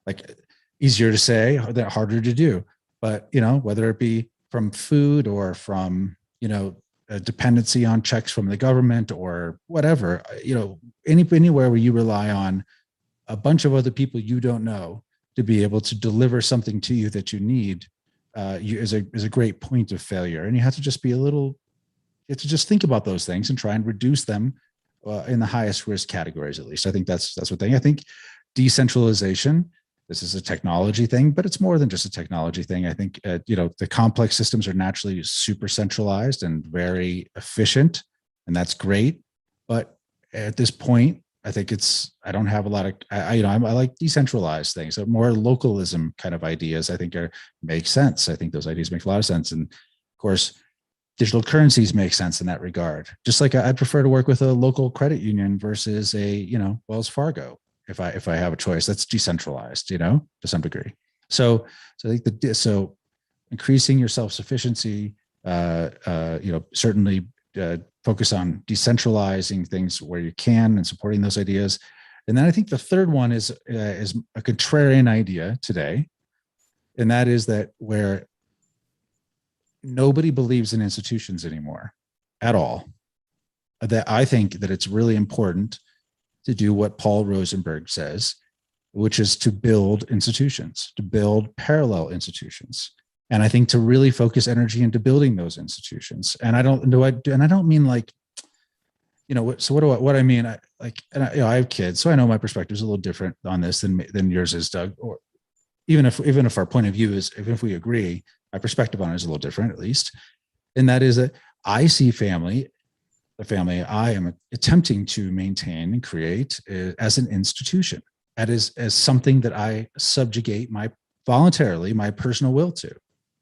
like easier to say, harder to do. But, whether it be from food or from, a dependency on checks from the government or whatever, anywhere where you rely on a bunch of other people you don't know to be able to deliver something to you that you need, is a great point of failure. And you have to just just think about those things and try and reduce them in the highest risk categories, at least. I think that's what I think. Decentralization, this is a technology thing, but it's more than just a technology thing. I think, the complex systems are naturally super centralized and very efficient, and that's great. But at this point, I think I don't have a lot of, I like decentralized things, so more localism kind of ideas, I think make sense. I think those ideas make a lot of sense. And of course, digital currencies make sense in that regard. Just like I'd prefer to work with a local credit union versus a, Wells Fargo. If I have a choice, that's decentralized, to some degree. So I think so increasing your self-sufficiency, certainly focus on decentralizing things where you can and supporting those ideas. And then I think the third one is a contrarian idea today. And that is that where nobody believes in institutions anymore at all, that I think that it's really important to do what Paul Rosenberg says, which is to build institutions, to build parallel institutions. And I think to really focus energy into building those institutions. And I don't mean like, so what I mean, I have kids, so I know my perspective is a little different on this than yours is, Doug. Or even if our point of view is, even if we agree, my perspective on it is a little different, at least. And that is that I see the family I am attempting to maintain and create as an institution, as something that I subjugate voluntarily my personal will to,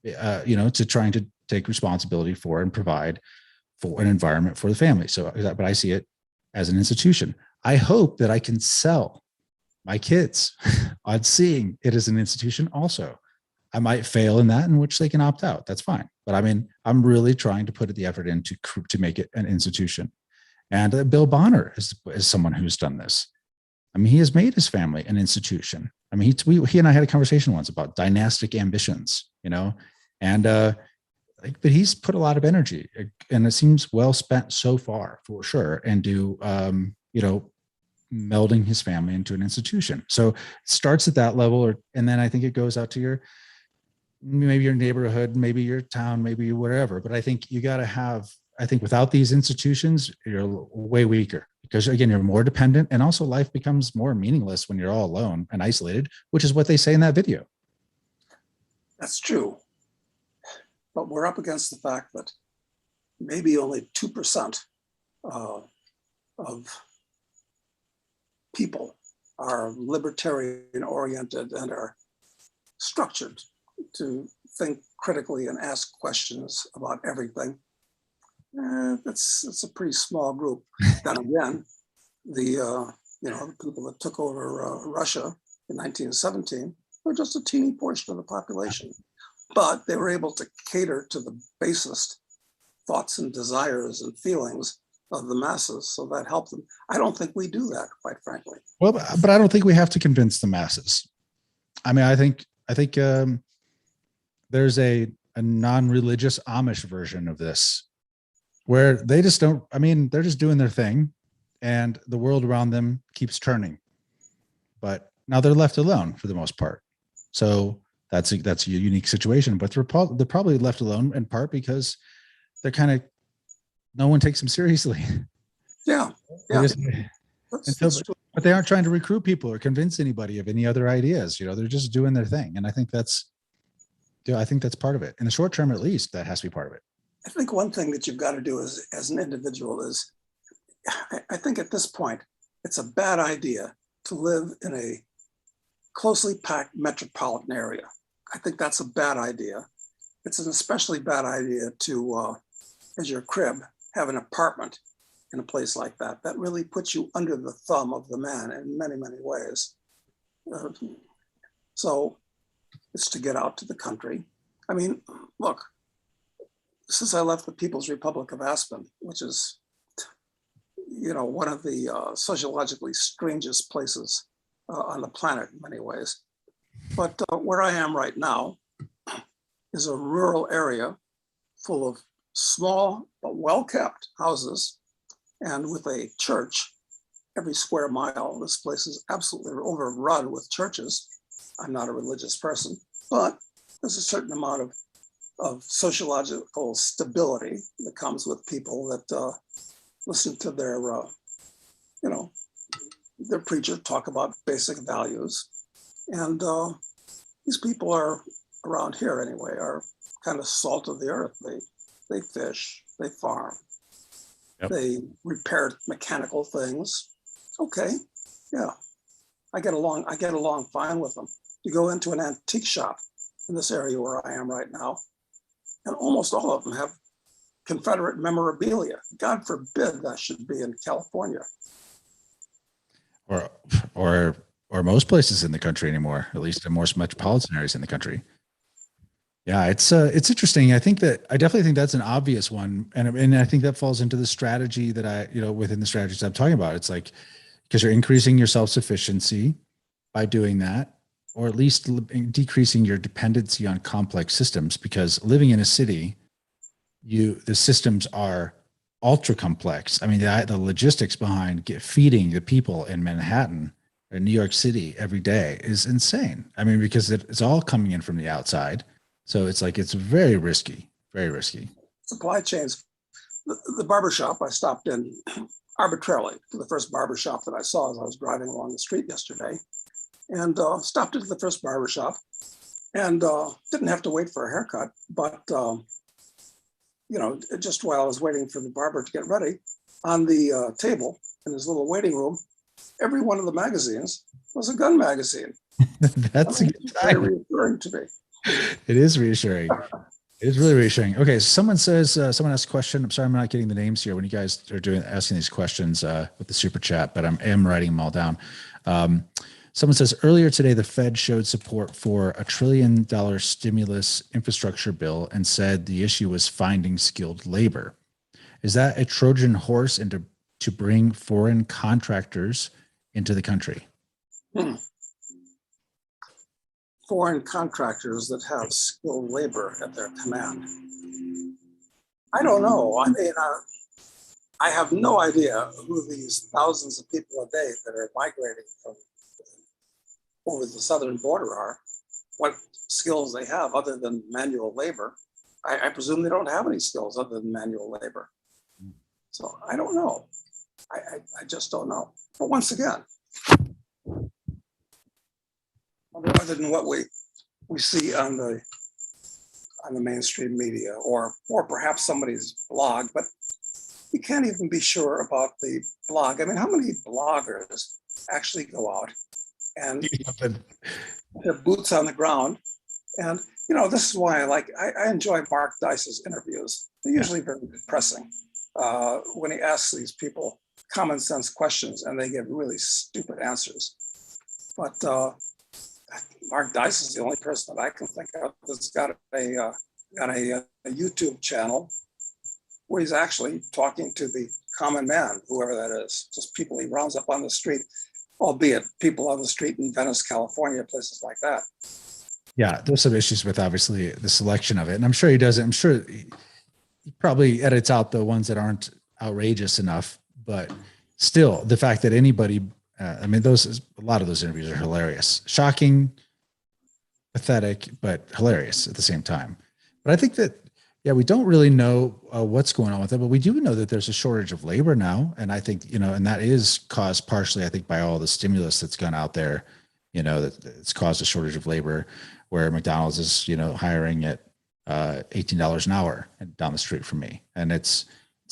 to trying to take responsibility for and provide for an environment for the family. So, but I see it as an institution. I hope that I can sell my kids on seeing it as an institution also. I might fail in that, in which they can opt out. That's fine. But I mean, I'm really trying to put the effort in to make it an institution. And Bill Bonner is someone who's done this. I mean, he has made his family an institution. I mean, he and I had a conversation once about dynastic ambitions, you know, and but he's put a lot of energy, and it seems well spent so far, for sure. And you know, melding his family into an institution. So it starts at that level, and then I think it goes out to maybe your neighborhood, maybe your town, maybe whatever. But I think you got to have. I think without these institutions, you're way weaker, because again, you're more dependent, and also life becomes more meaningless when you're all alone and isolated, which is what they say in that video. That's true. But we're up against the fact that maybe only 2% of people are libertarian oriented and are structured to think critically and ask questions about everything. That's a pretty small group. Then again, the people that took over Russia in 1917 were just a teeny portion of the population, but they were able to cater to the basest thoughts and desires and feelings of the masses, so that helped them. I don't think we do that, quite frankly. Well, but I don't think we have to convince the masses. I mean, I think there's a non-religious Amish version of this, where they just don't, I mean, they're just doing their thing and the world around them keeps turning, but now they're left alone for the most part. So that's a unique situation, but they're probably left alone in part because they're no one takes them seriously. Yeah. But they aren't trying to recruit people or convince anybody of any other ideas. You know, they're just doing their thing. And I think that's part of it. In the short term, at least, that has to be part of it. I think one thing that you've got to do as an individual is, I think at this point, it's a bad idea to live in a closely packed metropolitan area. I think that's a bad idea. It's an especially bad idea to, as your crib, have an apartment in a place like that. That really puts you under the thumb of the man in many, many ways. So it's to get out to the country. I mean, look, since I left the People's Republic of Aspen, which is, one of the sociologically strangest places on the planet in many ways. But where I am right now is a rural area full of small but well-kept houses, and with a church every square mile. This place is absolutely overrun with churches. I'm not a religious person, but there's a certain amount of sociological stability that comes with people that listen to their preacher talk about basic values. And these people are around here anyway, are kind of salt of the earth. They fish, they farm, yep. They repair mechanical things. Okay, yeah, I get along fine with them. You go into an antique shop in this area where I am right now, and almost all of them have Confederate memorabilia. God forbid that should be in California. Or most places in the country anymore, at least in most metropolitan areas in the country. Yeah, it's interesting. I definitely think that's an obvious one. And I think that falls into the strategy that within the strategies I'm talking about. It's like, because you're increasing your self-sufficiency by doing that, or at least decreasing your dependency on complex systems, because living in a city, the systems are ultra complex. I mean, the logistics behind feeding the people in Manhattan or New York City every day is insane. I mean, because it's all coming in from the outside. So it's very risky, very risky. Supply chains. The barbershop I stopped in arbitrarily to the first barbershop that I saw as I was driving along the street yesterday, and stopped into the first barbershop and didn't have to wait for a haircut, but just while I was waiting for the barber to get ready, on the table in his little waiting room, every one of the magazines was a gun magazine. That's very reassuring to me. It is reassuring. It is really reassuring. Okay, someone says, someone asked a question. I'm sorry, I'm not getting the names here when you guys are asking these questions with the super chat, but I am writing them all down. Someone says earlier today, the Fed showed support for $1 trillion stimulus infrastructure bill and said the issue was finding skilled labor. Is that a Trojan horse into to bring foreign contractors into the country? Foreign contractors that have skilled labor at their command. I don't know. I mean, I have no idea who these thousands of people a day that are migrating from over the southern border are, what skills they have other than manual labor. I presume they don't have any skills other than manual labor. So I don't know. I just don't know. But once again, other than what we see on the mainstream media or perhaps somebody's blog, but you can't even be sure about the blog. I mean, how many bloggers actually go out and have boots on the ground? And you know, this is why I enjoy Mark Dice's interviews. They're usually very depressing when he asks these people common sense questions and they give really stupid answers. But Mark Dice is the only person that I can think of that's got a YouTube channel where he's actually talking to the common man, whoever that is, just people he rounds up on the street, albeit people on the street in Venice, California, places like that. Yeah, there's some issues with obviously the selection of it. And I'm sure he does it. I'm sure he probably edits out the ones that aren't outrageous enough, but still the fact that anybody, I mean, a lot of those interviews are hilarious, shocking, pathetic, but hilarious at the same time. But I think that, yeah, we don't really know what's going on with it, but we do know that there's a shortage of labor now. And I think, you know, and that is caused partially, I think, by all the stimulus that's gone out there, you know, that it's caused a shortage of labor where McDonald's is, you know, hiring at $18 an hour down the street from me. And it's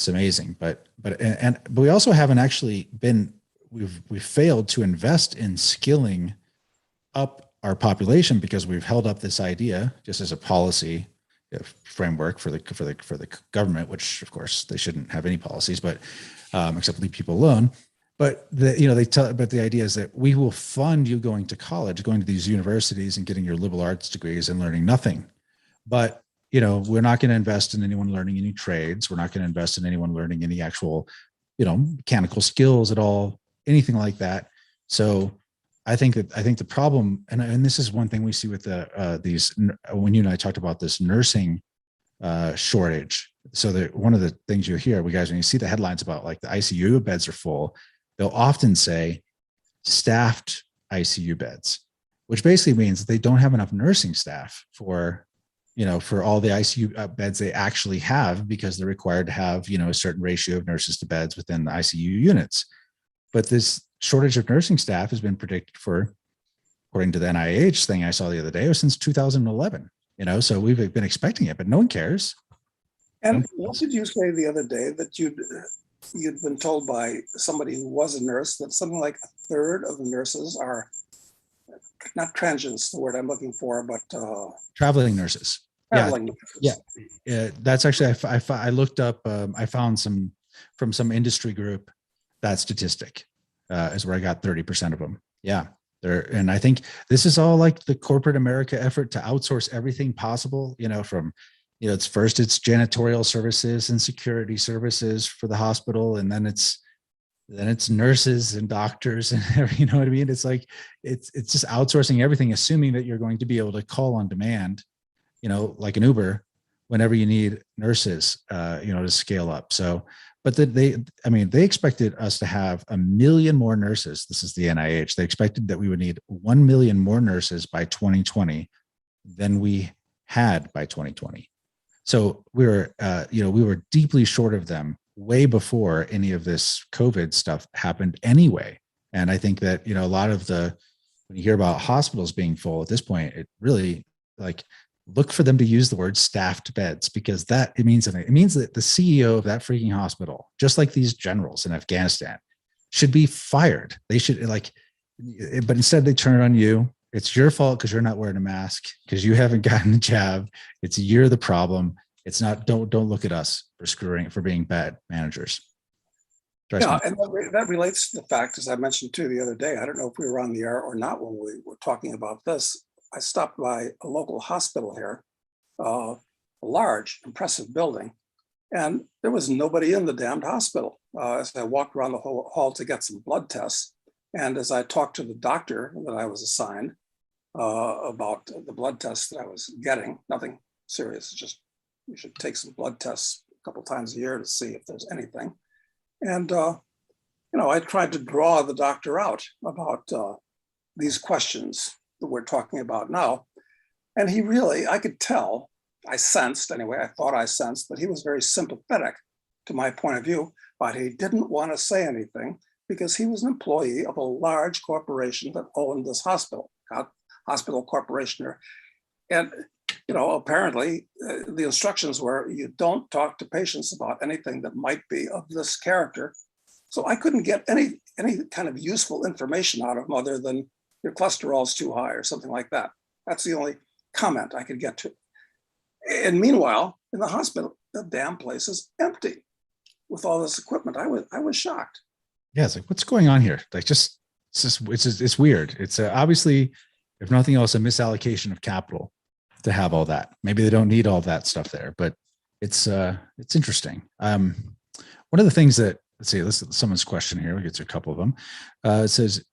amazing. But we also haven't actually we've failed to invest in skilling up our population because we've held up this idea just as a policy framework for the government, which of course they shouldn't have any policies, but except leave people alone. But the idea is that we will fund you going to college, going to these universities and getting your liberal arts degrees and learning nothing. But, you know, we're not going to invest in anyone learning any trades. We're not going to invest in anyone learning any actual, you know, mechanical skills at all, anything like that. So I think the problem, and this is one thing we see with these, when you and I talked about this nursing shortage. So that one of the things you hear, when you see the headlines about like the ICU beds are full, they'll often say staffed ICU beds, which basically means they don't have enough nursing staff for all the ICU beds they actually have, because they're required to have, you know, a certain ratio of nurses to beds within the ICU units. But this shortage of nursing staff has been predicted for, according to the NIH thing I saw the other day, since 2011, you know, so we've been expecting it, but no one cares. And what did you say the other day that you'd been told by somebody who was a nurse that something like a third of the nurses are not transients, the word I'm looking for, but traveling nurses. Traveling nurses. Yeah. That's actually, I looked up, I found some from some industry group, that statistic is where I got 30% of them. Yeah. And I think this is all like the corporate America effort to outsource everything possible, you know, from, you know, it's janitorial services and security services for the hospital. And then it's nurses and doctors and you know what I mean? It's like, it's just outsourcing everything, assuming that you're going to be able to call on demand, you know, like an Uber, whenever you need nurses, you know, to scale up. So, but they expected us to have 1 million more nurses. This is the NIH. They expected that we would need 1 million more nurses by 2020 than we had by 2020. So we were deeply short of them way before any of this COVID stuff happened anyway. And I think that, you know, a lot of when you hear about hospitals being full at this point, it really look for them to use the word staffed beds, because it means something. It means that the CEO of that freaking hospital, just like these generals in Afghanistan, should be fired. They should but instead they turn it on you. It's your fault because you're not wearing a mask, because you haven't gotten the jab. You're the problem. It's not, don't look at us for being bad managers. Yeah, and that relates to the fact, as I mentioned too the other day, I don't know if we were on the air or not when we were talking about this. I stopped by a local hospital here, a large, impressive building, and there was nobody in the damned hospital. As I walked around the whole hall to get some blood tests, and as I talked to the doctor that I was assigned about the blood tests that I was getting, nothing serious, just you should take some blood tests a couple times a year to see if there's anything. And, I tried to draw the doctor out about these questions that we're talking about now. And he really, I could tell, I sensed anyway, I thought I sensed that he was very sympathetic to my point of view, but he didn't want to say anything because he was an employee of a large corporation that owned this hospital corporation. And, apparently the instructions were you don't talk to patients about anything that might be of this character. So I couldn't get any kind of useful information out of him other than your cholesterol's too high or something like that. That's the only comment I could get to. And meanwhile, in the hospital, the damn place is empty with all this equipment. I was shocked. Yeah, it's like, what's going on here? Like, it's weird. It's obviously, if nothing else, a misallocation of capital to have all that. Maybe they don't need all that stuff there, but it's interesting. One of the things that, let's see, someone's question here. We'll get to a couple of them. It says,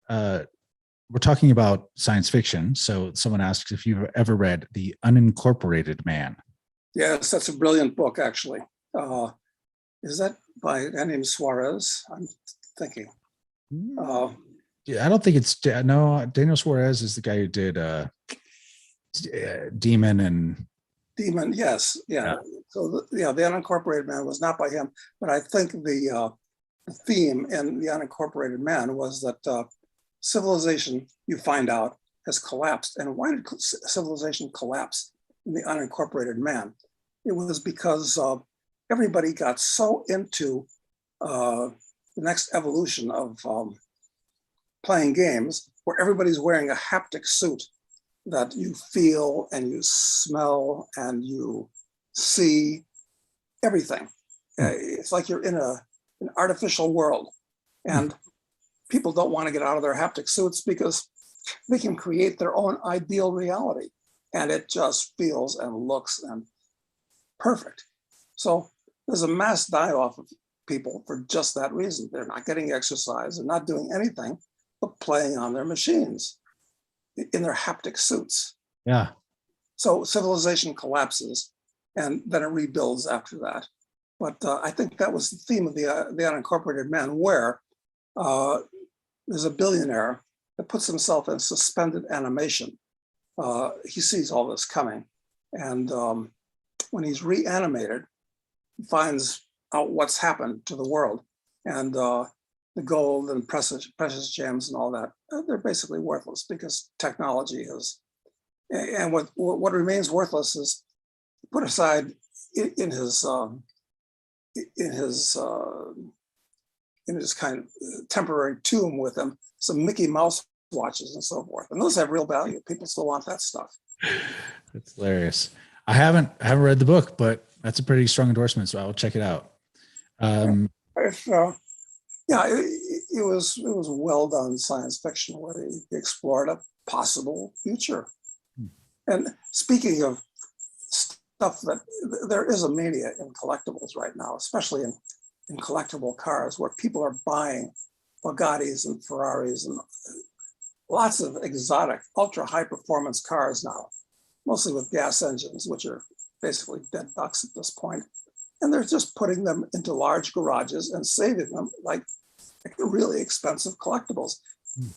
we're talking about science fiction. So someone asks if you've ever read The Unincorporated Man. Yes, that's a brilliant book, actually. Is that by a guy named Suarez? I'm thinking. Yeah, I don't think it's, no, Daniel Suarez is the guy who did Demon, yes. Yeah. So the Unincorporated Man was not by him, but I think the theme in The Unincorporated Man was that civilization, you find out, has collapsed. And why did civilization collapse in The Unincorporated Man? It was because everybody got so into the next evolution of playing games where everybody's wearing a haptic suit that you feel and you smell and you see everything. It's like you're in an artificial world, and people don't want to get out of their haptic suits because they can create their own ideal reality, and it just feels and looks and perfect. So there's a mass die-off of people for just that reason. They're not getting exercise, they're not doing anything but playing on their machines in their haptic suits. Yeah. So civilization collapses and then it rebuilds after that. But I think that was the theme of the Unincorporated Man, where there's a billionaire that puts himself in suspended animation. He sees all this coming. And when he's reanimated, he finds out what's happened to the world. And the gold and precious gems and all that, they're basically worthless because technology is. And what remains worthless is put aside in his kind of temporary tomb with him some Mickey Mouse watches and so forth, and those have real value. People still want that stuff. That's hilarious. I haven't read the book, but that's a pretty strong endorsement, so I will check it out. It was well done science fiction where they explored a possible future. And speaking of stuff that there is a mania in collectibles right now, especially in collectible cars, where people are buying Bugattis and Ferraris and lots of exotic, ultra high performance cars now, mostly with gas engines, which are basically dead ducks at this point. And they're just putting them into large garages and saving them like really expensive collectibles.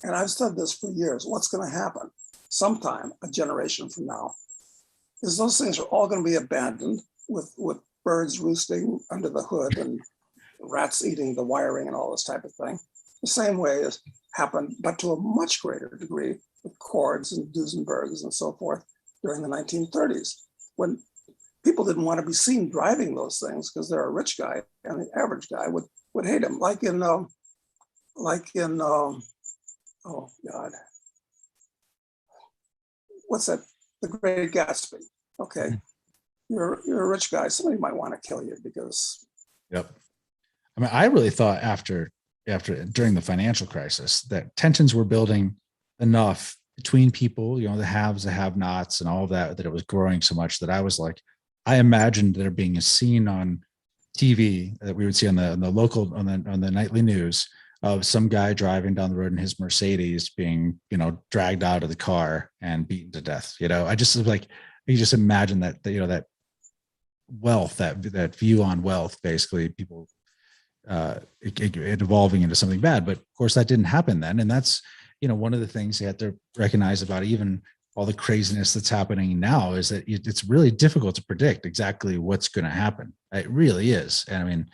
And I've said this for years, what's going to happen sometime, a generation from now, is those things are all going to be abandoned with birds roosting under the hood and rats eating the wiring and all this type of thing. The same way as happened, but to a much greater degree with Cords and Duesenbergs and so forth during the 1930s, when people didn't want to be seen driving those things because they're a rich guy and the average guy would hate him. Like in oh God, what's that? The Great Gatsby. Okay, you're a rich guy. Somebody might want to kill you because. Yep. I mean, I really thought after during the financial crisis that tensions were building enough between people, the haves, the have-nots, and all of that it was growing so much that I was like, I imagined there being a scene on TV that we would see on the local on the nightly news of some guy driving down the road in his Mercedes being dragged out of the car and beaten to death. I just was like, you just imagine that that wealth, that view on wealth, basically people it evolving into something bad. But of course that didn't happen then, and that's one of the things you have to recognize about even all the craziness that's happening now is that it's really difficult to predict exactly what's going to happen. It really is. And I mean,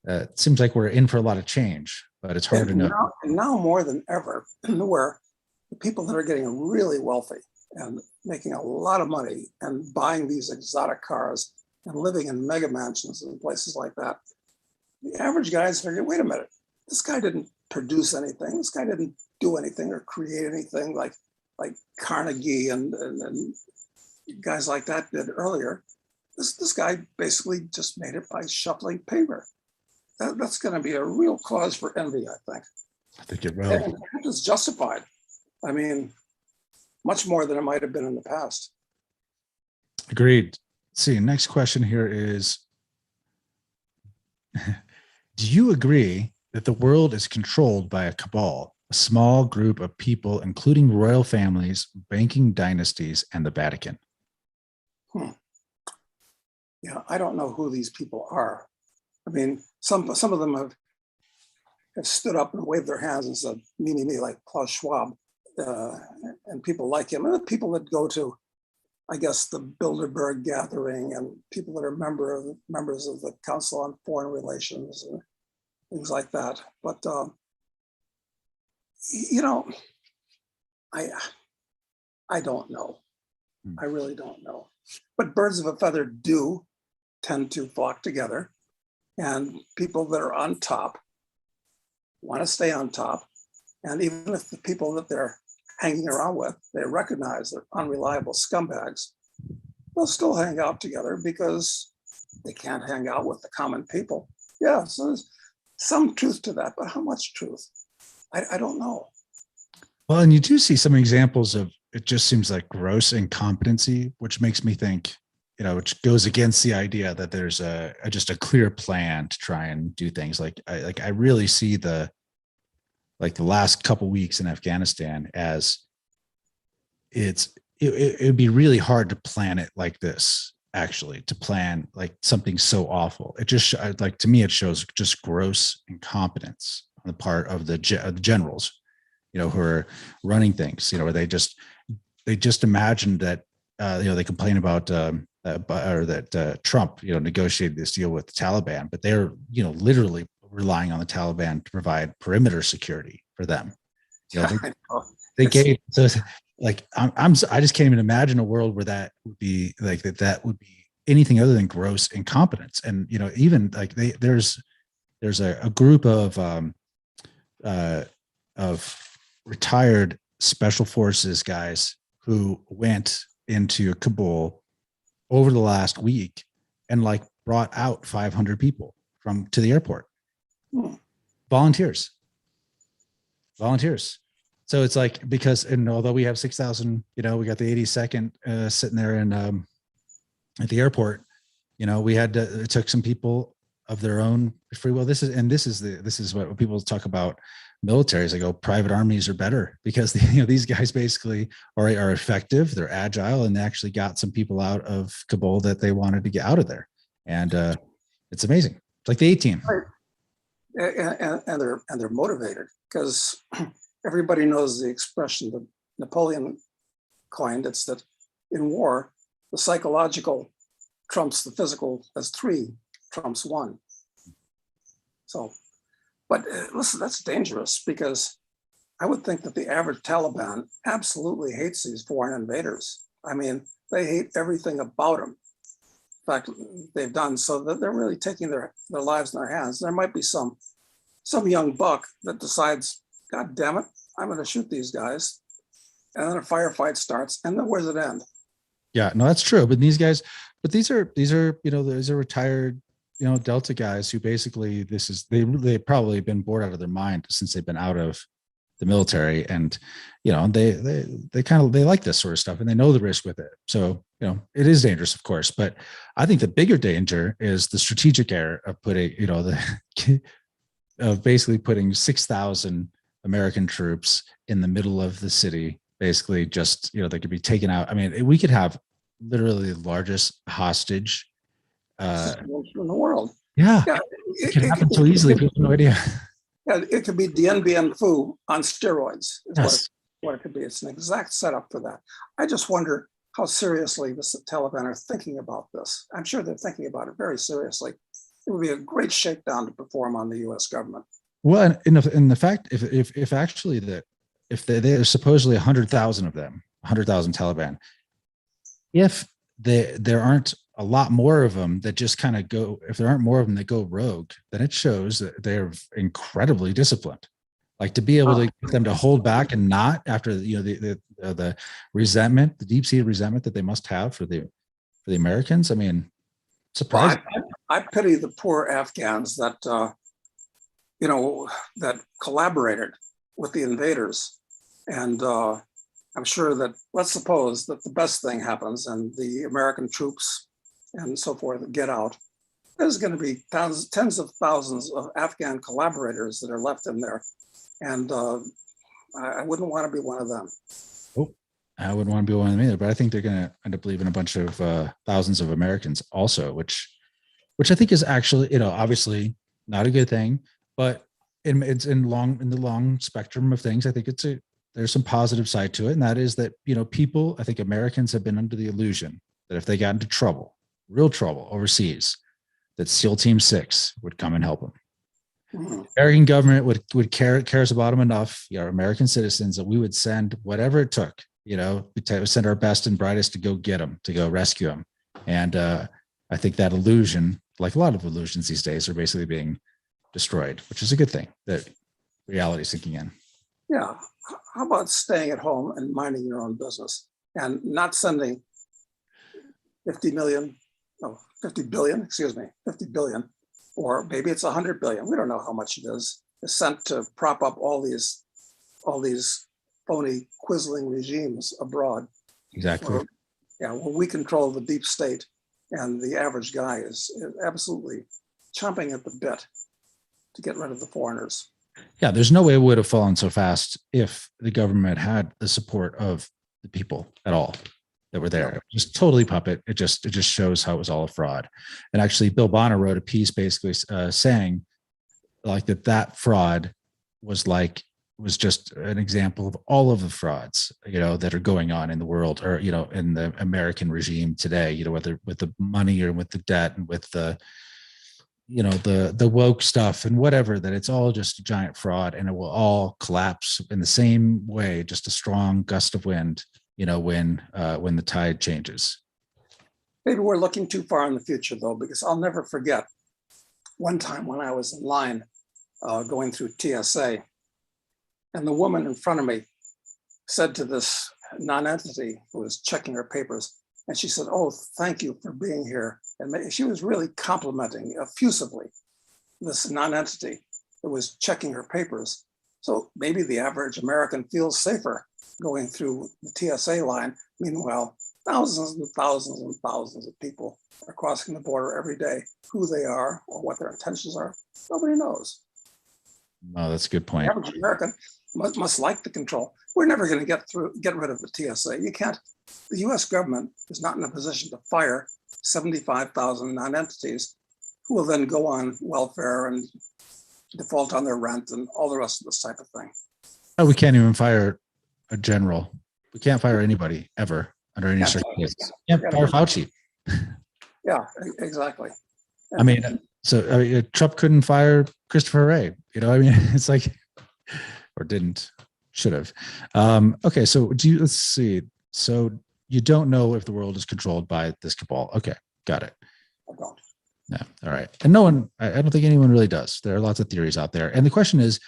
it seems like we're in for a lot of change, but it's hard to know. Now more than ever, where the people that are getting really wealthy and making a lot of money and buying these exotic cars and living in mega mansions and places like that, the average guys figure, wait a minute, this guy didn't produce anything. This guy didn't do anything or create anything like Carnegie and guys like that did earlier. This guy basically just made it by shuffling paper. That's going to be a real cause for envy, I think. I think it will. And it's justified. I mean, much more than it might have been in the past. Agreed. Let's see, next question here is, do you agree that the world is controlled by a cabal, a small group of people, including royal families, banking dynasties, and the Vatican? Yeah, I don't know who these people are. I mean, some of them have stood up and waved their hands and said, me, like Klaus Schwab, and people like him. And the people that go to, I guess, the Bilderberg gathering and people that are members of the Council on Foreign Relations and things like that. But, I don't know. I really don't know. But birds of a feather do tend to flock together. And people that are on top want to stay on top. And even if the people that they're hanging around with, they recognize they're unreliable scumbags, they'll still hang out together because they can't hang out with the common people. Yeah, so there's some truth to that, but how much truth? I don't know. Well, and you do see some examples of it just seems like gross incompetency, which makes me think, which goes against the idea that there's just a clear plan to try and do things. I really see the last couple weeks in Afghanistan as it would be really hard to plan it like this, actually, to plan like something so awful. It just to me, it shows just gross incompetence on the part of the generals, who are running things, where they just imagined that, they complain about, or that Trump, negotiated this deal with the Taliban, but they're, literally relying on the Taliban to provide perimeter security for them. They gave, so like, I just can't even imagine a world where that would be like, that would be anything other than gross incompetence. And, even like there's a group of retired special forces guys who went into Kabul over the last week and brought out 500 people to the airport. Volunteers. So it's because, and although we have 6,000, we got the 82nd sitting there at the airport, it took some people of their own free will. This is what people talk about militaries. I go, private armies are better because these guys basically are effective. They're agile, and they actually got some people out of Kabul that they wanted to get out of there. And it's amazing. It's like the A-team. Right. And they're motivated because everybody knows the expression that Napoleon coined. It's that in war, the psychological trumps the physical as 3 trumps 1. So, but listen, that's dangerous because I would think that the average Taliban absolutely hates these foreign invaders. I mean, they hate everything about them. In fact, they've done so that they're really taking their lives in their hands. There might be some young buck that decides, God damn it, I'm going to shoot these guys. and then a firefight starts, and then where's it end? Yeah, no, that's true. But these are, these are retired, Delta guys who basically they've probably been bored out of their mind since they've been out of the military, and they like this sort of stuff, and they know the risk with it. So it is dangerous, of course, but I think the bigger danger is the strategic error of putting of basically putting 6,000 American troops in the middle of the city. Basically, just they could be taken out. I mean, we could have literally the largest hostage in the world. Yeah, Yeah, it can happen so easily. People have no idea. Yeah, it could be Dien Bien Phu on steroids. Is Yes. what it could be. It's an exact setup for that. I just wonder how seriously the Taliban are thinking about this. I'm sure they're thinking about it very seriously. It would be a great shakedown to perform on the U.S. government. Well, in the fact, if actually there's supposedly 100,000 of them, 100,000 Taliban, if there aren't a lot more of them that just kind of go, if there aren't more of them that go rogue, then it shows that they're incredibly disciplined. Like to be able to get them to hold back and not after the resentment, the deep-seated resentment that they must have for the Americans. I mean, surprising. I pity the poor Afghans that that collaborated with the invaders, and I'm sure that, let's suppose that the best thing happens and the American troops and so forth get out. There's going to be tens of thousands of Afghan collaborators that are left in there, and I wouldn't want to be one of them. Oh, I wouldn't want to be one of them either. But I think they're going to end up leaving a bunch of thousands of Americans also, which I think is actually obviously not a good thing, but it's in the long spectrum of things. I think there's some positive side to it, and that is that people, I think Americans have been under the illusion that if they got into trouble, real trouble overseas, that SEAL Team 6 would come and help them. Mm-hmm. American government would cares about them enough, American citizens, that we would send whatever it took, we'd send our best and brightest to go get them, to go rescue them. And I think that illusion, like a lot of illusions these days, are basically being destroyed, which is a good thing, that reality is sinking in. Yeah. How about staying at home and minding your own business and not sending 50 billion, or maybe it's 100 billion. We don't know how much it is sent to prop up all these phony quizzling regimes abroad. Exactly. Where we control the deep state, and the average guy is absolutely chomping at the bit to get rid of the foreigners. Yeah, there's no way it would have fallen so fast if the government had the support of the people at all that were there. Just totally puppet. It just shows how it was all a fraud. And actually, Bill Bonner wrote a piece basically saying like that fraud was just an example of all of the frauds, that are going on in the world, or, in the American regime today, whether with the money or with the debt and with the woke stuff and whatever, that it's all just a giant fraud, and it will all collapse in the same way, just a strong gust of wind, when the tide changes. Maybe we're looking too far in the future, though, because I'll never forget one time when I was in line going through TSA, and the woman in front of me said to this non-entity who was checking her papers, and she said, "Oh, thank you for being here." And she was really complimenting effusively this non-entity that was checking her papers. So maybe the average American feels safer going through the TSA line. Meanwhile, thousands and thousands and thousands of people are crossing the border every day. Who they are or what their intentions are, nobody knows. Oh, that's a good point. The average American must like the control. We're never going to get rid of the TSA. You can't. The U.S. government is not in a position to fire 75,000 non-entities who will then go on welfare and default on their rent and all the rest of this type of thing. Oh, we can't even fire a general. We can't fire anybody ever under any circumstances. Can't fire Fauci. Yeah, exactly. Trump couldn't fire Christopher Wray. It's like, or didn't, should have. Okay, so let's see. So you don't know if the world is controlled by this cabal. Okay, got it. I don't. No, all right. And no one, I don't think anyone really does. There are lots of theories out there. And the question is,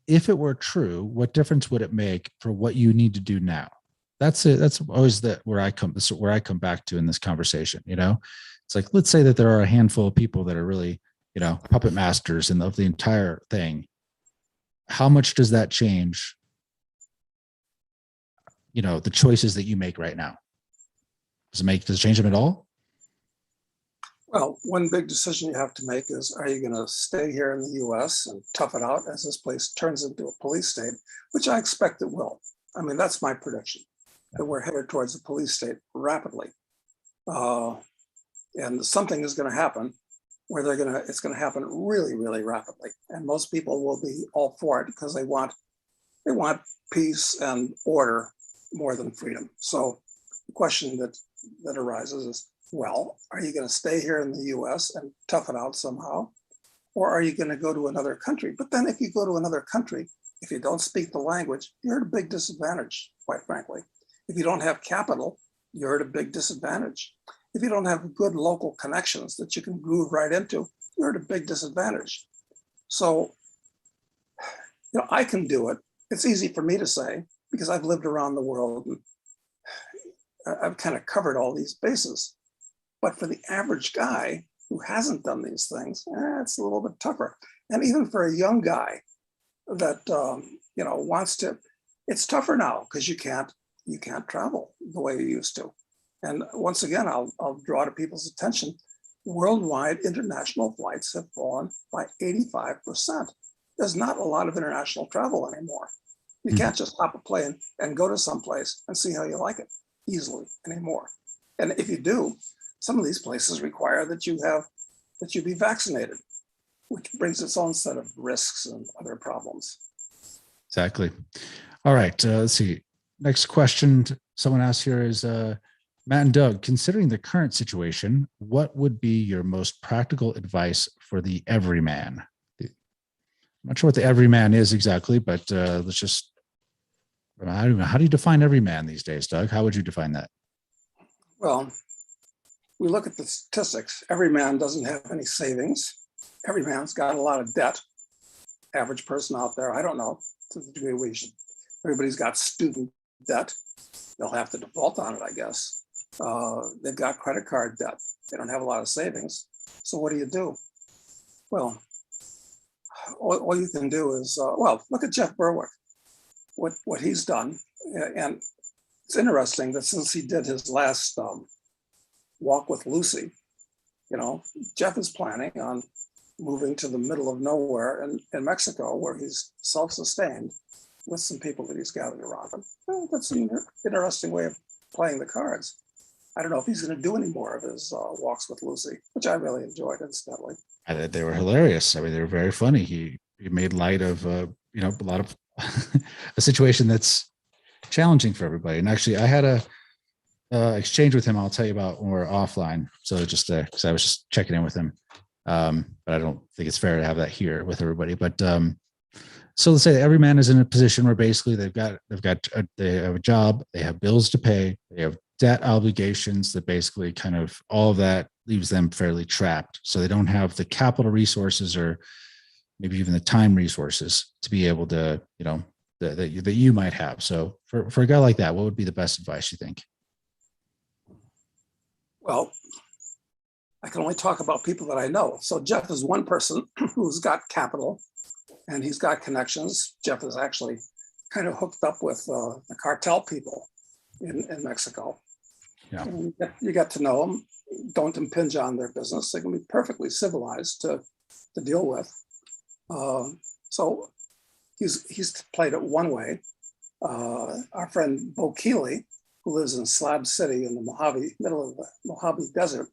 if it were true, what difference would it make for what you need to do now? That's it. That's always where I come back to in this conversation. It's like, let's say that there are a handful of people that are really, puppet masters of the entire thing. How much does that change, the choices that you make right now? Does it change them at all? Well, one big decision you have to make is, are you going to stay here in the US and tough it out as this place turns into a police state, which I expect it will. I mean, that's my prediction, that we're headed towards a police state rapidly. And something is going to happen where it's going to happen really, really rapidly. And most people will be all for it because they want peace and order more than freedom. So the question that arises is, well, are you going to stay here in the US and tough it out somehow? Or are you going to go to another country? But then if you go to another country, if you don't speak the language, you're at a big disadvantage, quite frankly. If you don't have capital, you're at a big disadvantage. If you don't have good local connections that you can groove right into, you're at a big disadvantage. So, I can do it. It's easy for me to say because I've lived around the world and I've kind of covered all these bases. But for the average guy who hasn't done these things, it's a little bit tougher. And even for a young guy that wants to, it's tougher now because you can't travel the way you used to. And once again, I'll draw to people's attention. Worldwide international flights have fallen by 85%. There's not a lot of international travel anymore. You can't just hop a plane and go to someplace and see how you like it easily anymore. And if you do, some of these places require that you be vaccinated, which brings its own set of risks and other problems. Exactly. All right. Let's see. Next question someone asked here is, Matt and Doug, considering the current situation, what would be your most practical advice for the everyman? I'm not sure what the everyman is exactly, but let's just, I don't know. How do you define everyman these days, Doug? How would you define that? Well, we look at the statistics. Every man doesn't have any savings. Every man's got a lot of debt. Average person out there, I don't know to the degree we should. Everybody's got student debt. They'll have to default on it, I guess. They've got credit card debt. They don't have a lot of savings. So what do? Well, all you can do is, look at Jeff Berwick, what he's done. And it's interesting that since he did his last walk with Lucy, Jeff is planning on moving to the middle of nowhere in Mexico, where he's self-sustained with some people that he's gathered around him. Well, that's an interesting way of playing the cards. I don't know if he's going to do any more of his walks with Lucy, which I really enjoyed, incidentally. They were hilarious. I mean, they were very funny. He made light of a lot of a situation that's challenging for everybody. And actually, I had a exchange with him. I'll tell you about when we're offline. So just because I was just checking in with him, but I don't think it's fair to have that here with everybody. But so let's say every man is in a position where basically they have a job, they have bills to pay, they have debt obligations that basically kind of all of that leaves them fairly trapped. So they don't have the capital resources or maybe even the time resources to be able to, that you might have. So for a guy like that, what would be the best advice you think? Well, I can only talk about people that I know. So Jeff is one person who's got capital and he's got connections. Jeff is actually kind of hooked up with the cartel people in Mexico. Yeah. And you get to know them. Don't impinge on their business. They can be perfectly civilized to deal with. So he's played it one way. Our friend Bo Keeley, who lives in Slab City in the middle of the Mojave Desert.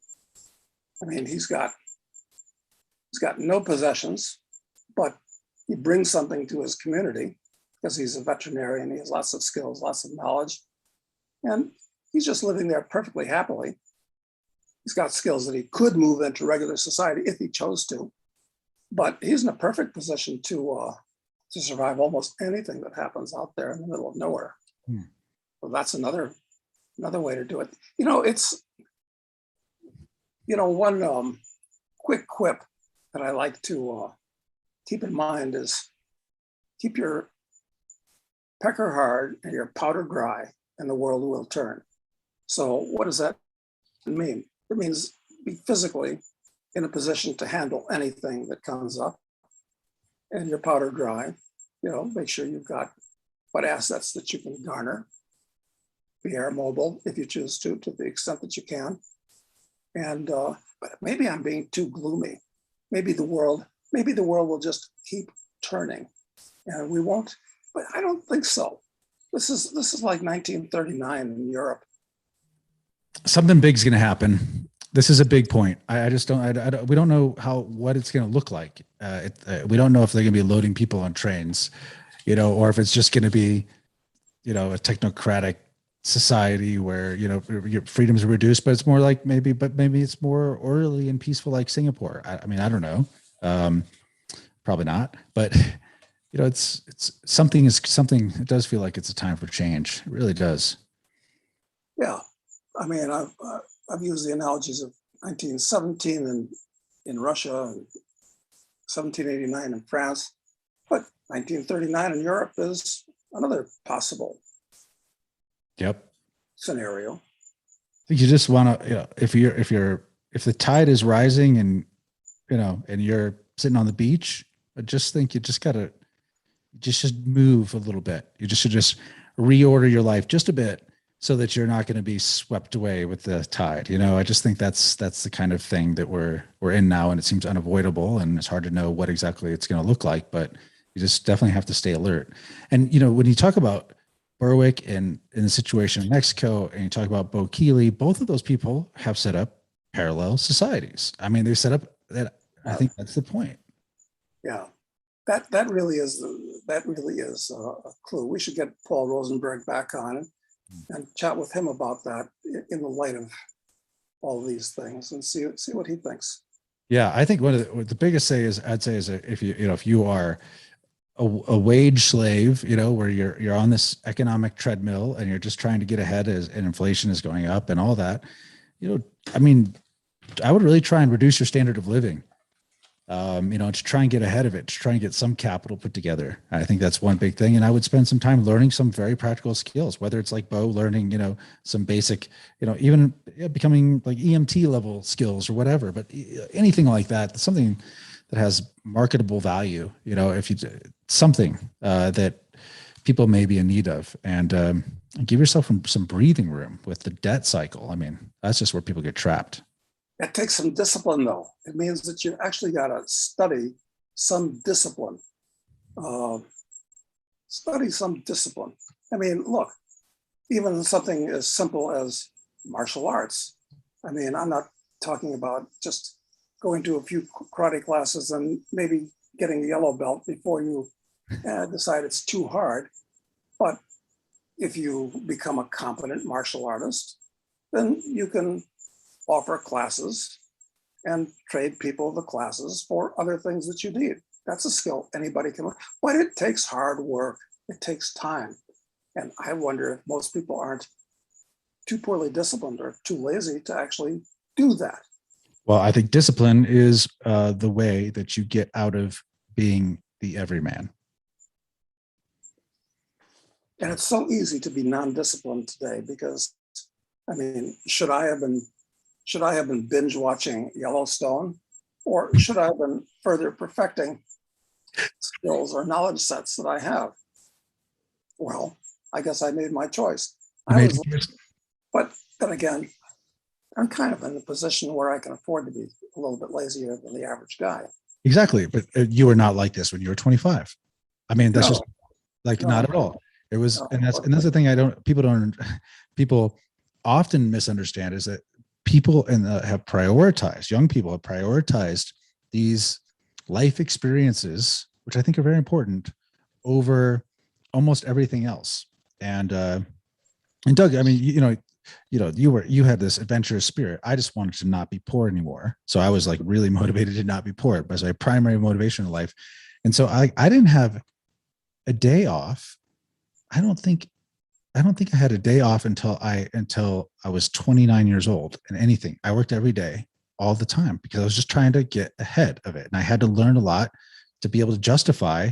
I mean, he's got no possessions, but he brings something to his community because he's a veterinarian. He has lots of skills, lots of knowledge, and he's just living there perfectly happily. He's got skills that he could move into regular society if he chose to, but he's in a perfect position to survive almost anything that happens out there in the middle of nowhere. So that's another way to do it. It's one quick quip that I like to keep in mind is keep your pecker hard and your powder dry and the world will turn. So what does that mean? It means be physically in a position to handle anything that comes up, and your powder dry. Make sure you've got what assets that you can garner. Be air mobile if you choose to the extent that you can. And but maybe I'm being too gloomy. Maybe the world will just keep turning, and we won't. But I don't think so. This is like 1939 in Europe. Something big's going to happen. This is a big point. I just don't. We don't know what it's going to look like. We don't know if they're going to be loading people on trains, or if it's just going to be, a technocratic society where your freedoms are reduced, but it's more like maybe it's more orderly and peaceful like Singapore. I mean, I don't know. Probably not, but it's something. It does feel like it's a time for change. It really does. Yeah, I mean, I've used the analogies of 1917 in Russia and 1789 in France, but 1939 in Europe is another possible scenario. I think you just want to, if the tide is rising and you're sitting on the beach, I just think you just gotta should move a little bit. You just should reorder your life just a bit so that you're not going to be swept away with the tide. I just think that's the kind of thing that we're in now, and it seems unavoidable, and it's hard to know what exactly it's going to look like, but you just definitely have to stay alert. And when you talk about Berwick and in the situation in Mexico, and you talk about Bo Keeley, both of those people have set up parallel societies. I mean, they set up that. I think that's the point. Yeah, that really is a clue. We should get Paul Rosenberg back on and chat with him about that in the light of all of these things, and see what he thinks. Yeah, I think one of the biggest I'd say is if you are a wage slave, where you're on this economic treadmill and you're just trying to get ahead and inflation is going up and all that, I mean, I would really try and reduce your standard of living, to try and get ahead of it, to try and get some capital put together. I think that's one big thing. And I would spend some time learning some very practical skills, whether it's like Bo learning, some basic, even becoming like EMT level skills or whatever, but anything like that, something that has marketable value, if you something that people may be in need of, and give yourself some breathing room with the debt cycle. I mean, that's just where people get trapped. That takes some discipline, though. It means that you actually got to study some discipline. I mean, look, even something as simple as martial arts. I mean, I'm not talking about just going to a few karate classes and maybe getting the yellow belt before you decide it's too hard. But if you become a competent martial artist, then you can offer classes and trade people the classes for other things that you need. That's a skill anybody can learn, but it takes hard work. It takes time. And I wonder if most people aren't too poorly disciplined or too lazy to actually do that. Well, I think discipline is the way that you get out of being the everyman. And it's so easy to be non-disciplined today because, I mean, should I have been binge watching Yellowstone, or should I have been further perfecting skills or knowledge sets that I have? Well, I guess I made my choice. But then again, I'm kind of in a position where I can afford to be a little bit lazier than the average guy. Exactly. But you were not like this when you were 25. I mean, that's just like not at all. It was, and that's the thing people often misunderstand is that people have prioritized, young people have prioritized these life experiences, which I think are very important, over almost everything else. And Doug, I mean, you had this adventurous spirit. I just wanted to not be poor anymore. So I was like really motivated to not be poor. It was my primary motivation in life. And so I didn't have a day off. I don't think I had a day off until I was 29 years old, and anything. I worked every day all the time because I was just trying to get ahead of it. And I had to learn a lot to be able to justify,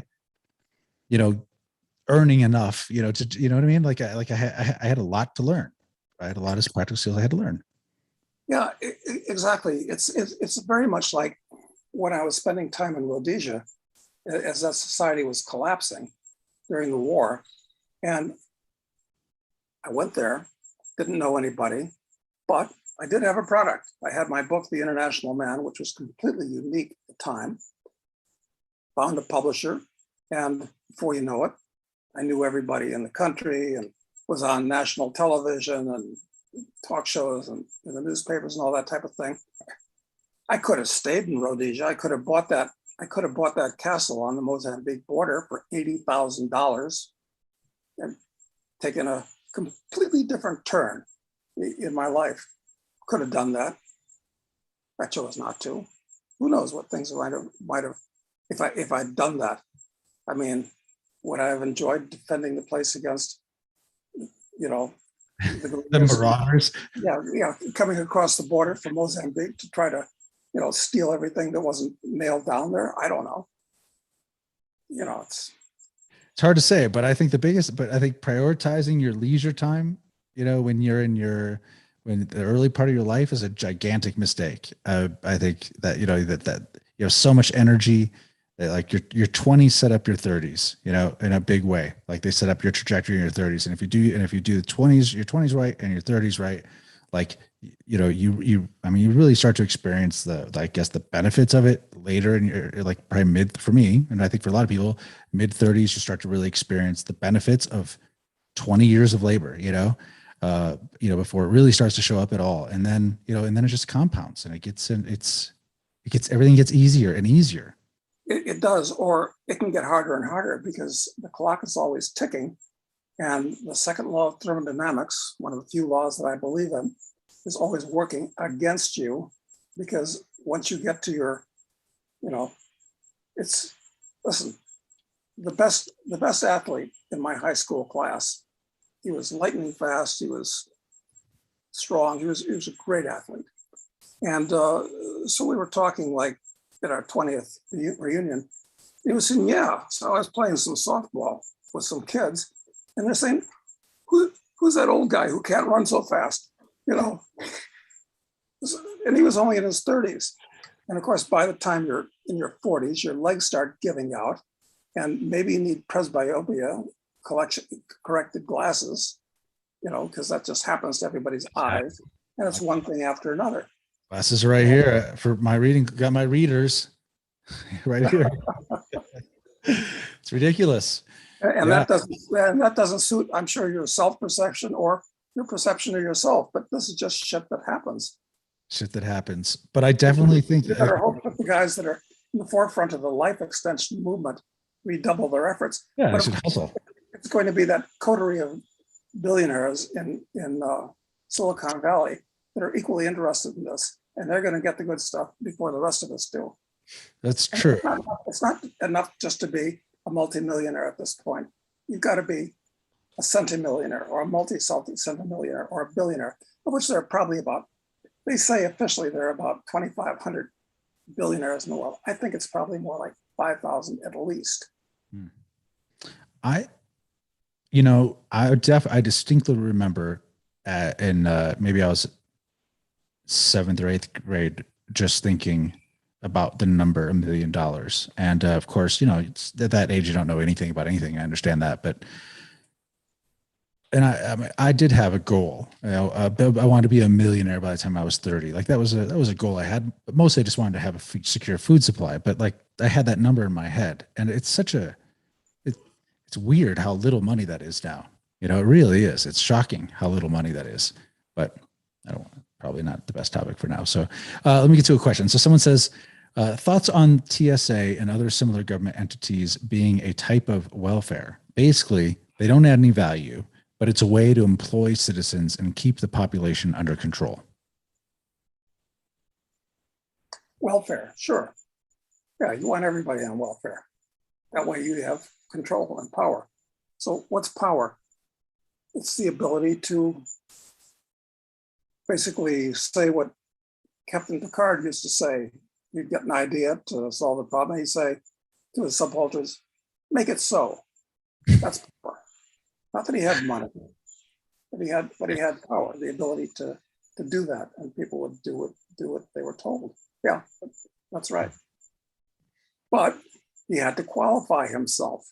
earning enough, to, you know what I mean? I had a lot to learn. I had a lot of practical skills I had to learn. Yeah, exactly. It's very much like when I was spending time in Rhodesia, as that society was collapsing during the war. And I went there, didn't know anybody, but I did have a product. I had my book, The International Man, which was completely unique at the time. Found a publisher, and before you know it, I knew everybody in the country and was on national television and talk shows and in the newspapers and all that type of thing. I could have stayed in Rhodesia. I could have bought that castle on the Mozambique border for $80,000 and taken a completely different turn in my life. Could have done that. I chose not to. Who knows what things might have if I'd done that. I mean, would I have enjoyed defending the place against, the marauders? Yeah, coming across the border from Mozambique to try to, steal everything that wasn't nailed down there. I don't know. It's hard to say, but I think prioritizing your leisure time, when you're when the early part of your life is a gigantic mistake. I think that, that you have so much energy that like your 20s set up your 30s, in a big way. Like they set up your trajectory in your 30s. And if you do the 20s, your 20s right and your 30s right, like, you really start to experience the benefits of it later in your, like probably for me, and I think for a lot of people, mid 30s, you start to really experience the benefits of 20 years of labor, before it really starts to show up at all. And then, it just compounds and everything gets easier and easier. It does, or it can get harder and harder because the clock is always ticking. And the second law of thermodynamics, one of the few laws that I believe in, is always working against you, because once you get to your, listen, the best athlete in my high school class, he was lightning fast, he was strong, he was a great athlete. And so we were talking like at our 20th reunion, he was saying, yeah, so I was playing some softball with some kids, and they're saying, who's that old guy who can't run so fast? And he was only in his 30s. And of course, by the time you're in your 40s, your legs start giving out, and maybe you need presbyopia, corrected glasses, because that just happens to everybody's eyes. And it's one thing after another. Glasses are right here for my reading. Got my readers right here. It's ridiculous. And that doesn't suit, I'm sure, your self-perception or your perception of yourself, but this is just shit that happens. But I definitely think you better hope that the guys that are in the forefront of the life extension movement redouble their efforts. Yeah, they should hustle. It's going to be that coterie of billionaires in Silicon Valley that are equally interested in this, and they're going to get the good stuff before the rest of us do. That's true. It's not enough just to be a multimillionaire at this point. You've got to be a centimillionaire or a multi-centimillionaire or a billionaire, of which there are probably they say officially there are about 2,500 billionaires in the world. I think it's probably more like 5,000 at least. I distinctly remember maybe I was 7th or 8th grade, just thinking about the number $1 million. And of course, it's at that age, you don't know anything about anything. I understand that, and I did have a goal. I wanted to be a millionaire by the time I was 30. Like that was a goal I had, but mostly I just wanted to have a secure food supply. But like I had that number in my head, and it's weird how little money that is now. It really is. It's shocking how little money that is. But probably not the best topic for now. So let me get to a question. So someone says, thoughts on TSA and other similar government entities being a type of welfare. Basically, they don't add any value, but it's a way to employ citizens and keep the population under control. Welfare, sure. Yeah, you want everybody on welfare. That way you have control and power. So what's power? It's the ability to basically say what Captain Picard used to say. You'd get an idea to solve the problem. He'd say to his subalterns, make it so. That's Not that he had money, but he had power, the ability to do that, and people would do what they were told. Yeah, that's right. But he had to qualify himself.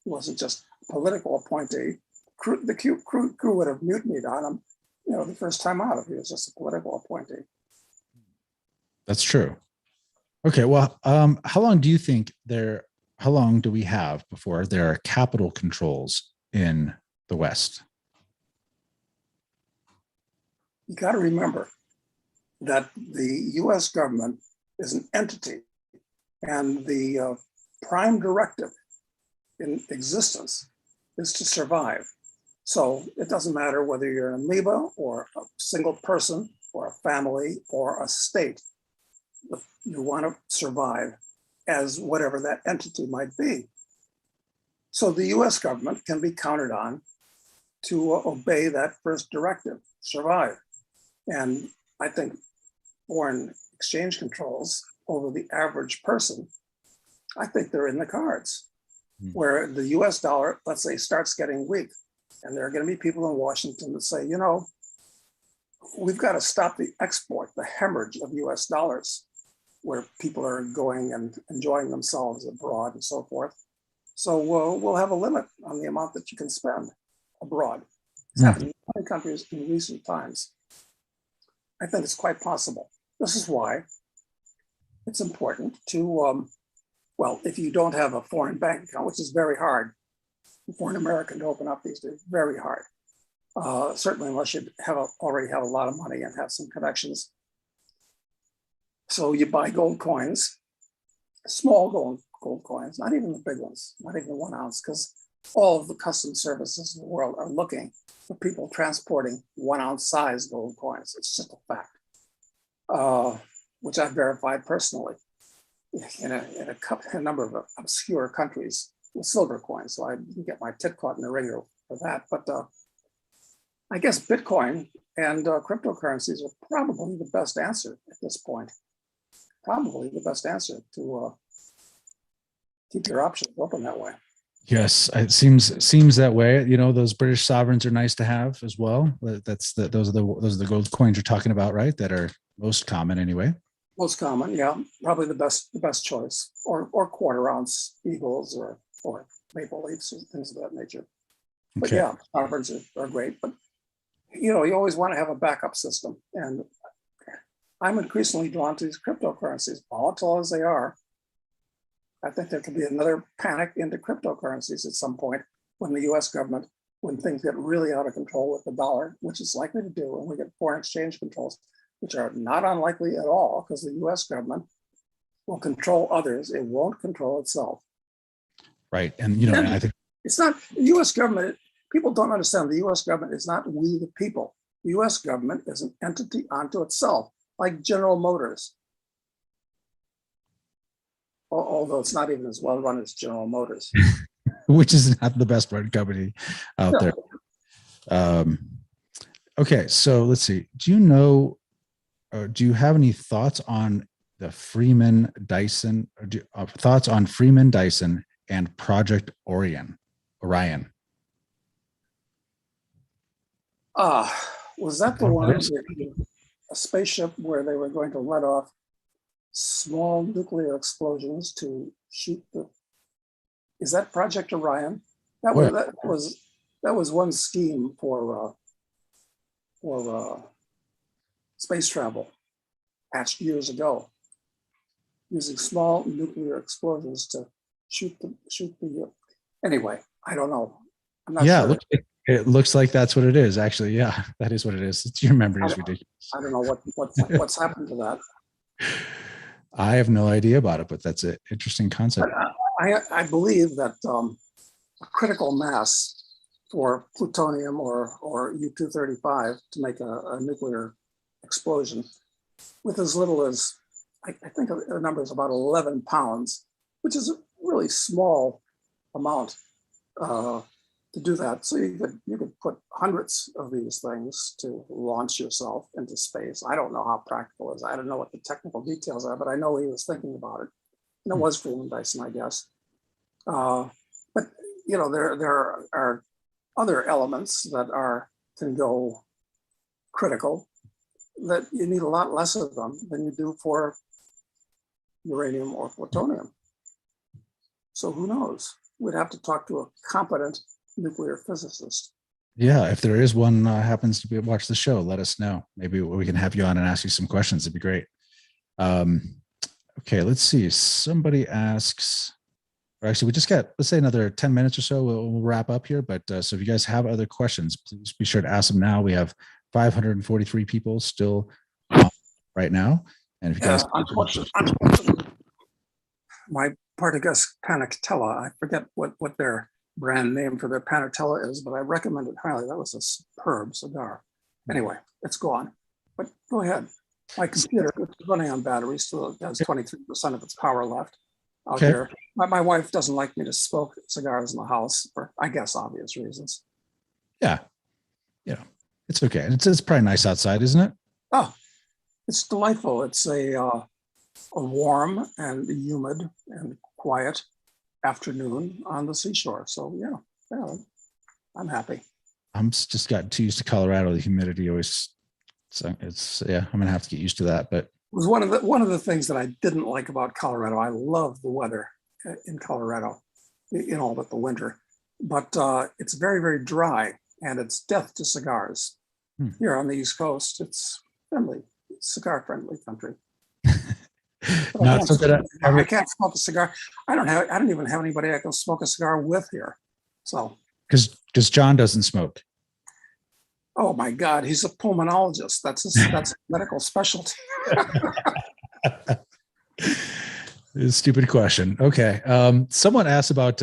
He wasn't just a political appointee. The crew would have mutinied on him, the first time out if he was just a political appointee. That's true. Okay, well, how long do you think how long do we have before there are capital controls in the West? You got to remember that the US government is an entity, and the prime directive in existence is to survive. So it doesn't matter whether you're an amoeba or a single person or a family or a state. You want to survive as whatever that entity might be. So the US government can be counted on to obey that first directive, survive. And I think foreign exchange controls over the average person, I think they're in the cards, where the US dollar, let's say, starts getting weak. And there are going to be people in Washington that say, we've got to stop the export, the hemorrhage of US dollars, where people are going and enjoying themselves abroad and so forth. So we'll have a limit on the amount that you can spend abroad. It's happened in many countries in recent times. I think it's quite possible. This is why it's important to, if you don't have a foreign bank account, which is very hard for an American to open up these days, very hard. Certainly unless you already have a lot of money and have some connections. So you buy gold coins, small gold coins, not even the big ones, not even 1 ounce, because all of the customs services in the world are looking for people transporting 1 ounce size gold coins. It's just a fact, which I've verified personally in a number of obscure countries with silver coins. So I didn't get my tit caught in the ringer for that. But I guess Bitcoin and cryptocurrencies are probably the best answer at this point. Probably the best answer to keep your options open that way. Yes, it seems that way. Those British sovereigns are nice to have as well. Those are the gold coins you're talking about, right? That are most common anyway. Most common, yeah, probably the best choice, or quarter ounce eagles or maple leafs or things of that nature. But Okay. yeah, sovereigns are great. But you always want to have a backup system, and I'm increasingly drawn to these cryptocurrencies, volatile as they are. I think there could be another panic into cryptocurrencies at some point when the US government, when things get really out of control with the dollar, which is likely to do, and we get foreign exchange controls, which are not unlikely at all, because the US government will control others. It won't control itself. Right. And, I think it's not the US government. People don't understand the US government is not we the people. The US government is an entity unto itself, like General Motors. Although it's not even as well run as General Motors. which is not the best run company out there. Okay, so let's see. Do you have any thoughts on the Freeman Dyson, thoughts on Freeman Dyson and Project Orion? Was that the one, a spaceship where they were going to let off small nuclear explosions to shoot is that Project Orion? That was one scheme for space travel hatched years ago, using small nuclear explosions to shoot the anyway, I don't know. I'm not sure. It looks like that's what it is, actually. Yeah, that is what it is. Your memory is ridiculous. I don't know what's happened to that. I have no idea about it, but that's an interesting concept. I believe that a critical mass for plutonium or U-235 to make a nuclear explosion with as little as, I think the number is about 11 pounds, which is a really small amount to do that. So you could put hundreds of these things to launch yourself into space. I don't know how practical it is. I don't know what the technical details are, but I know he was thinking about it. And it was Freeman Dyson, I guess. But there are other elements that can go critical, that you need a lot less of them than you do for uranium or plutonium. So who knows? We'd have to talk to a competent nuclear physicist. Yeah, if there is one happens to watch the show, let us know. Maybe we can have you on and ask you some questions. It'd be great. Okay, let's see. Somebody asks, or actually, we just got, let's say another 10 minutes or so. We'll wrap up here. But so if you guys have other questions, please be sure to ask them now. We have 543 people still on right now. And if you guys, unfortunately, my Partagas Panatella, I forget what their brand name for their Panatella is, but I recommend it highly. That was a superb cigar. Anyway, it's gone. But go ahead. My computer, which is running on batteries, still has 23% of its power left out here. My wife doesn't like me to smoke cigars in the house for, I guess, obvious reasons. Yeah. It's okay. It's probably nice outside, isn't it? Oh, it's delightful. It's a warm and humid and quiet afternoon on the seashore. So yeah, I'm happy. I'm just gotten too used to Colorado. The humidity always, it's I'm gonna have to get used to that. But it was one of the things that I didn't like about Colorado. I love the weather in Colorado, but the winter, but it's very, very dry, and it's death to cigars. Here on the East Coast, it's cigar friendly country. Not something I can't smoke a cigar. I don't even have anybody I can smoke a cigar with here. So because John doesn't smoke. Oh my God, he's a pulmonologist. That's a medical specialty. Stupid question. Okay. Someone asked about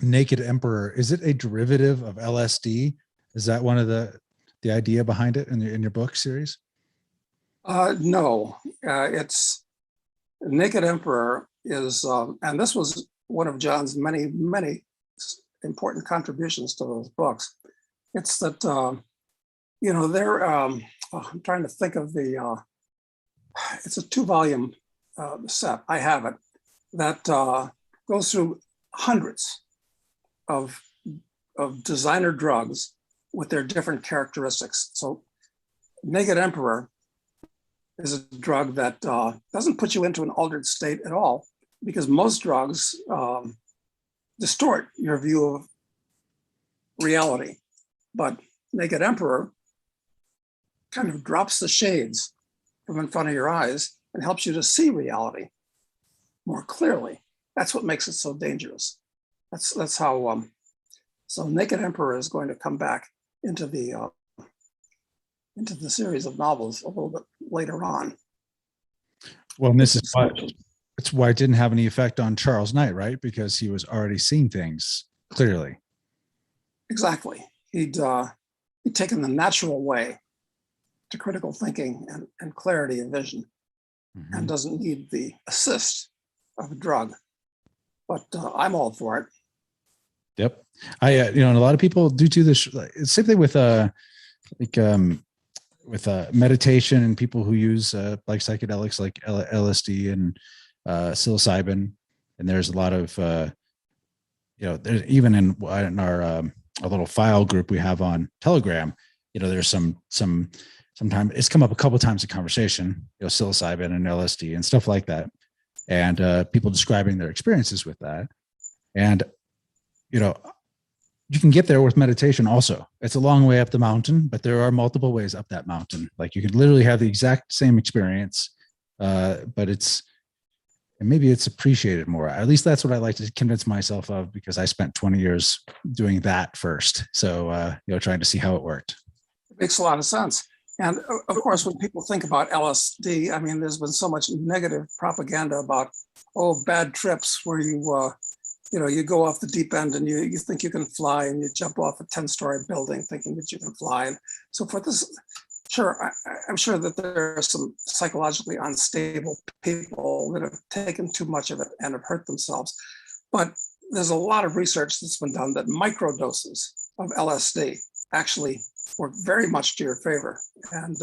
Naked Emperor. Is it a derivative of LSD? Is that one of the idea behind it in your book series? No, it's Naked Emperor is, and this was one of John's many, many important contributions to those books. It's that, they're, I'm trying to think of it's a 2-volume set. I have it that goes through hundreds of designer drugs with their different characteristics. So Naked Emperor is a drug that doesn't put you into an altered state at all, because most drugs distort your view of reality. But Naked Emperor kind of drops the shades from in front of your eyes and helps you to see reality more clearly. That's what makes it so dangerous. That's how. So Naked Emperor is going to come back into the series of novels a little bit later on. Well, and this is why it didn't have any effect on Charles Knight, right? Because he was already seeing things clearly. Exactly. He'd taken the natural way to critical thinking and clarity of vision, and doesn't need the assist of a drug. But I'm all for it. Yep. And a lot of people do this. It's same thing with meditation and people who use like psychedelics like LSD and psilocybin. And there's a lot of there's even in our a little file group we have on Telegram, there's sometimes it's come up a couple of times in conversation, psilocybin and LSD and stuff like that, and people describing their experiences with that. And you can get there with meditation also. It's a long way up the mountain, but there are multiple ways up that mountain. Like you could literally have the exact same experience, but maybe it's appreciated more. At least that's what I like to convince myself of, because I spent 20 years doing that first. So, trying to see how it worked. It makes a lot of sense. And of course, when people think about LSD, I mean, there's been so much negative propaganda about, bad trips where you go off the deep end and you think you can fly, and you jump off a 10-story building thinking that you can fly, and so forth. I'm sure that there are some psychologically unstable people that have taken too much of it and have hurt themselves. But there's a lot of research that's been done that microdoses of LSD actually work very much to your favor and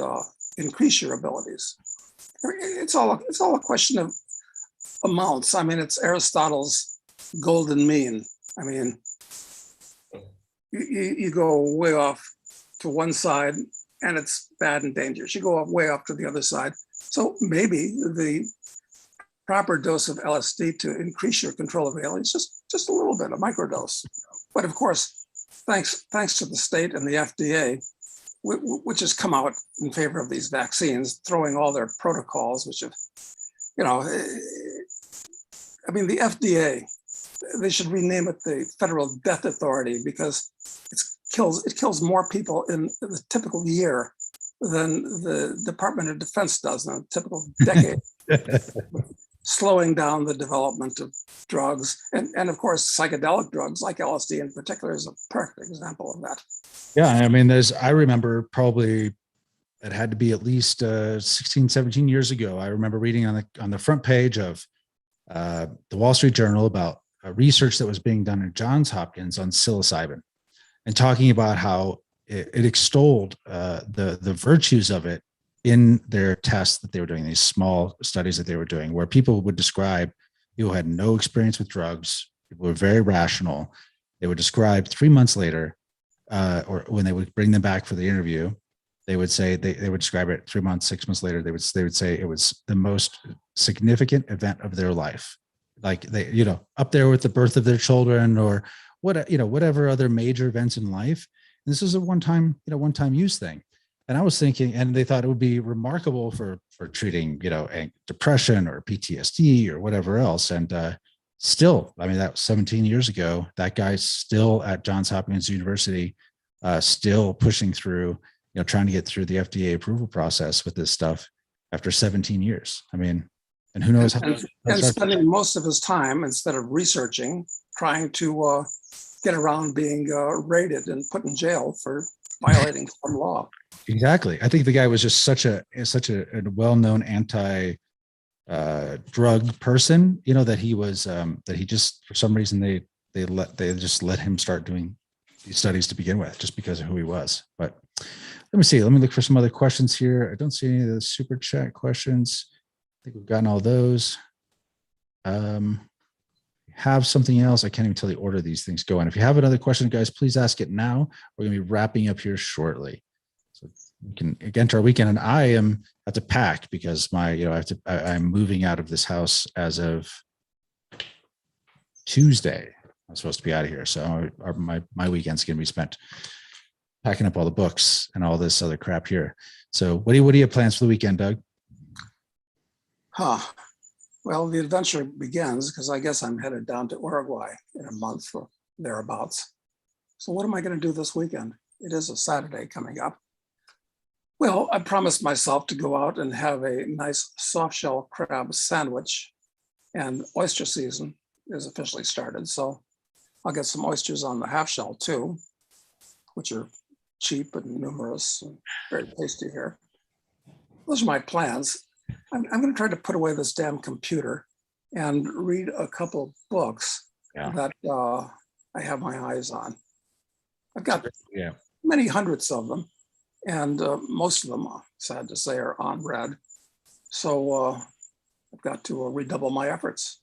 increase your abilities. It's all a question of amounts. I mean, it's Aristotle's golden mean. I mean, you go way off to one side and it's bad and dangerous. You go way off to the other side. So maybe the proper dose of LSD to increase your control of aliens, just a little bit, a microdose. But of course, thanks to the state and the FDA, which has come out in favor of these vaccines, throwing all their protocols, which have, I mean, the FDA, they should rename it the Federal Death Authority, because it kills more people in the typical year than the Department of Defense does in a typical decade, slowing down the development of drugs. And of course, psychedelic drugs like LSD in particular is a perfect example of that. Yeah, I mean, I remember probably it had to be at least 16, 17 years ago. I remember reading on the front page of the Wall Street Journal about research that was being done at Johns Hopkins on psilocybin, and talking about how it extolled the virtues of it in their tests that they were doing, these small studies that they were doing, where people would describe people who had no experience with drugs, people were very rational. They would describe 3 months later, or when they would bring them back for the interview, they would say they would describe it 3 months, 6 months later. They would say it was the most significant event of their life, like they, up there with the birth of their children or whatever other major events in life. And this is a one-time use thing. And I was thinking, and they thought it would be remarkable for treating, depression or PTSD or whatever else. And still, I mean, that was 17 years ago. That guy's still at Johns Hopkins University, still pushing through, trying to get through the FDA approval process with this stuff after 17 years. I mean, and who knows how. And spending most of his time, instead of researching, trying to get around being raided and put in jail for violating some law. Exactly. I think the guy was just such a well-known anti drug person, that he was that he just, for some reason, they just let him start doing these studies to begin with, just because of who he was. But let me see. Let me look for some other questions here. I don't see any of the super chat questions. I think we've gotten all those. Have something else. I can't even tell the order these things go in. If you have another question, guys, please ask it now. We're going to be wrapping up here shortly. So we can get to our weekend, and I have to pack because I'm moving out of this house as of Tuesday. I'm supposed to be out of here. So my weekend's going to be spent packing up all the books and all this other crap here. So what do you have plans for the weekend, Doug? Well, the adventure begins because I guess I'm headed down to Uruguay in a month or thereabouts. So what am I going to do this weekend? It is a Saturday coming up. Well, I promised myself to go out and have a nice soft shell crab sandwich, and oyster season is officially started. So I'll get some oysters on the half shell too, which are cheap and numerous and very tasty here. Those are my plans. I'm going to try to put away this damn computer and read a couple of books that I have my eyes on. I've got many hundreds of them, and most of them, sad to say, are unread. So I've got to redouble my efforts.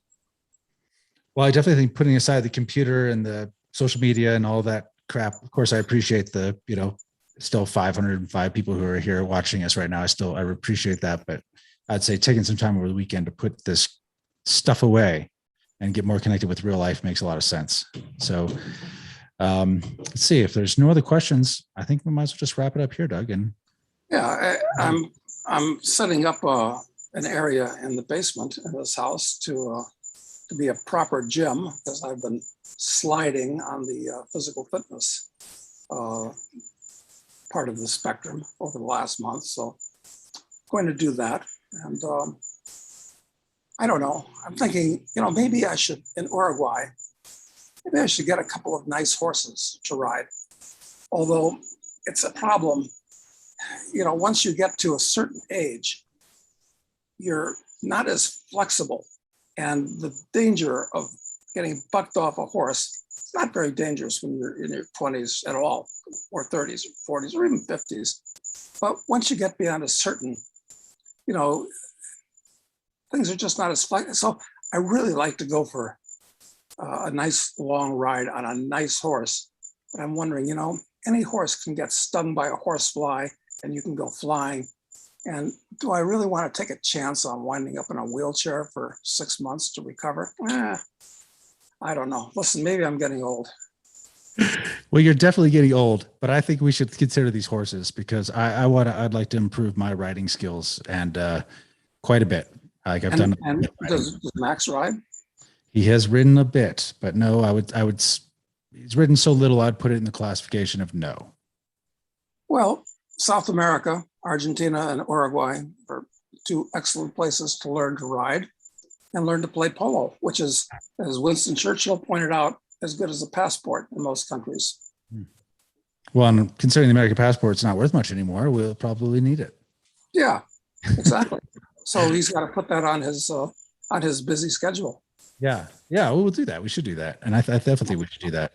Well, I definitely think putting aside the computer and the social media and all that crap, of course, I appreciate the, still 505 people who are here watching us right now. I appreciate that, but I'd say taking some time over the weekend to put this stuff away and get more connected with real life makes a lot of sense. So let's see if there's no other questions. I think we might as well just wrap it up here, Doug. And I'm setting up an area in the basement in this house to be a proper gym, because I've been sliding on the physical fitness part of the spectrum over the last month. So I'm going to do that. And I don't know, I'm thinking, maybe I should, in Uruguay, maybe I should get a couple of nice horses to ride. Although it's a problem, once you get to a certain age, you're not as flexible. And the danger of getting bucked off a horse, it's not very dangerous when you're in your 20s at all, or 30s or 40s, or even 50s. But once you get beyond a certain, things are just not as flexible. So I really like to go for a nice long ride on a nice horse But I'm wondering, any horse can get stung by a horsefly and you can go flying. And do I really want to take a chance on winding up in a wheelchair for 6 months to recover? I don't know. Listen, maybe I'm getting old. Well, you're definitely getting old, but I think we should consider these horses because I'd like to improve my riding skills and quite a bit. Like I've done. And does Max ride? He has ridden a bit, but no, he's ridden so little, I'd put it in the classification of no. Well, South America, Argentina and Uruguay are two excellent places to learn to ride and learn to play polo, which is, as Winston Churchill pointed out, as good as a passport in most countries. Well, and considering the American passport's not worth much anymore, we'll probably need it. Yeah, exactly. So he's got to put that on his busy schedule. Yeah, we'll do that. We should do that, and I definitely think we should do that.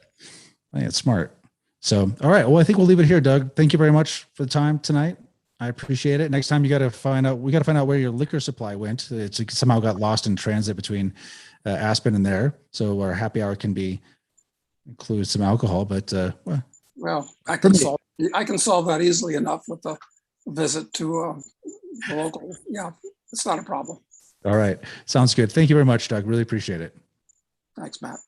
I think it's smart. So, all right. Well, I think we'll leave it here, Doug. Thank you very much for the time tonight. I appreciate it. Next time, we got to find out where your liquor supply went. It somehow got lost in transit between Aspen and there. So our happy hour can include some alcohol, but well, I can solve that easily enough with a visit to the local. Yeah, it's not a problem. All right. Sounds good. Thank you very much, Doug. Really appreciate it. Thanks, Matt.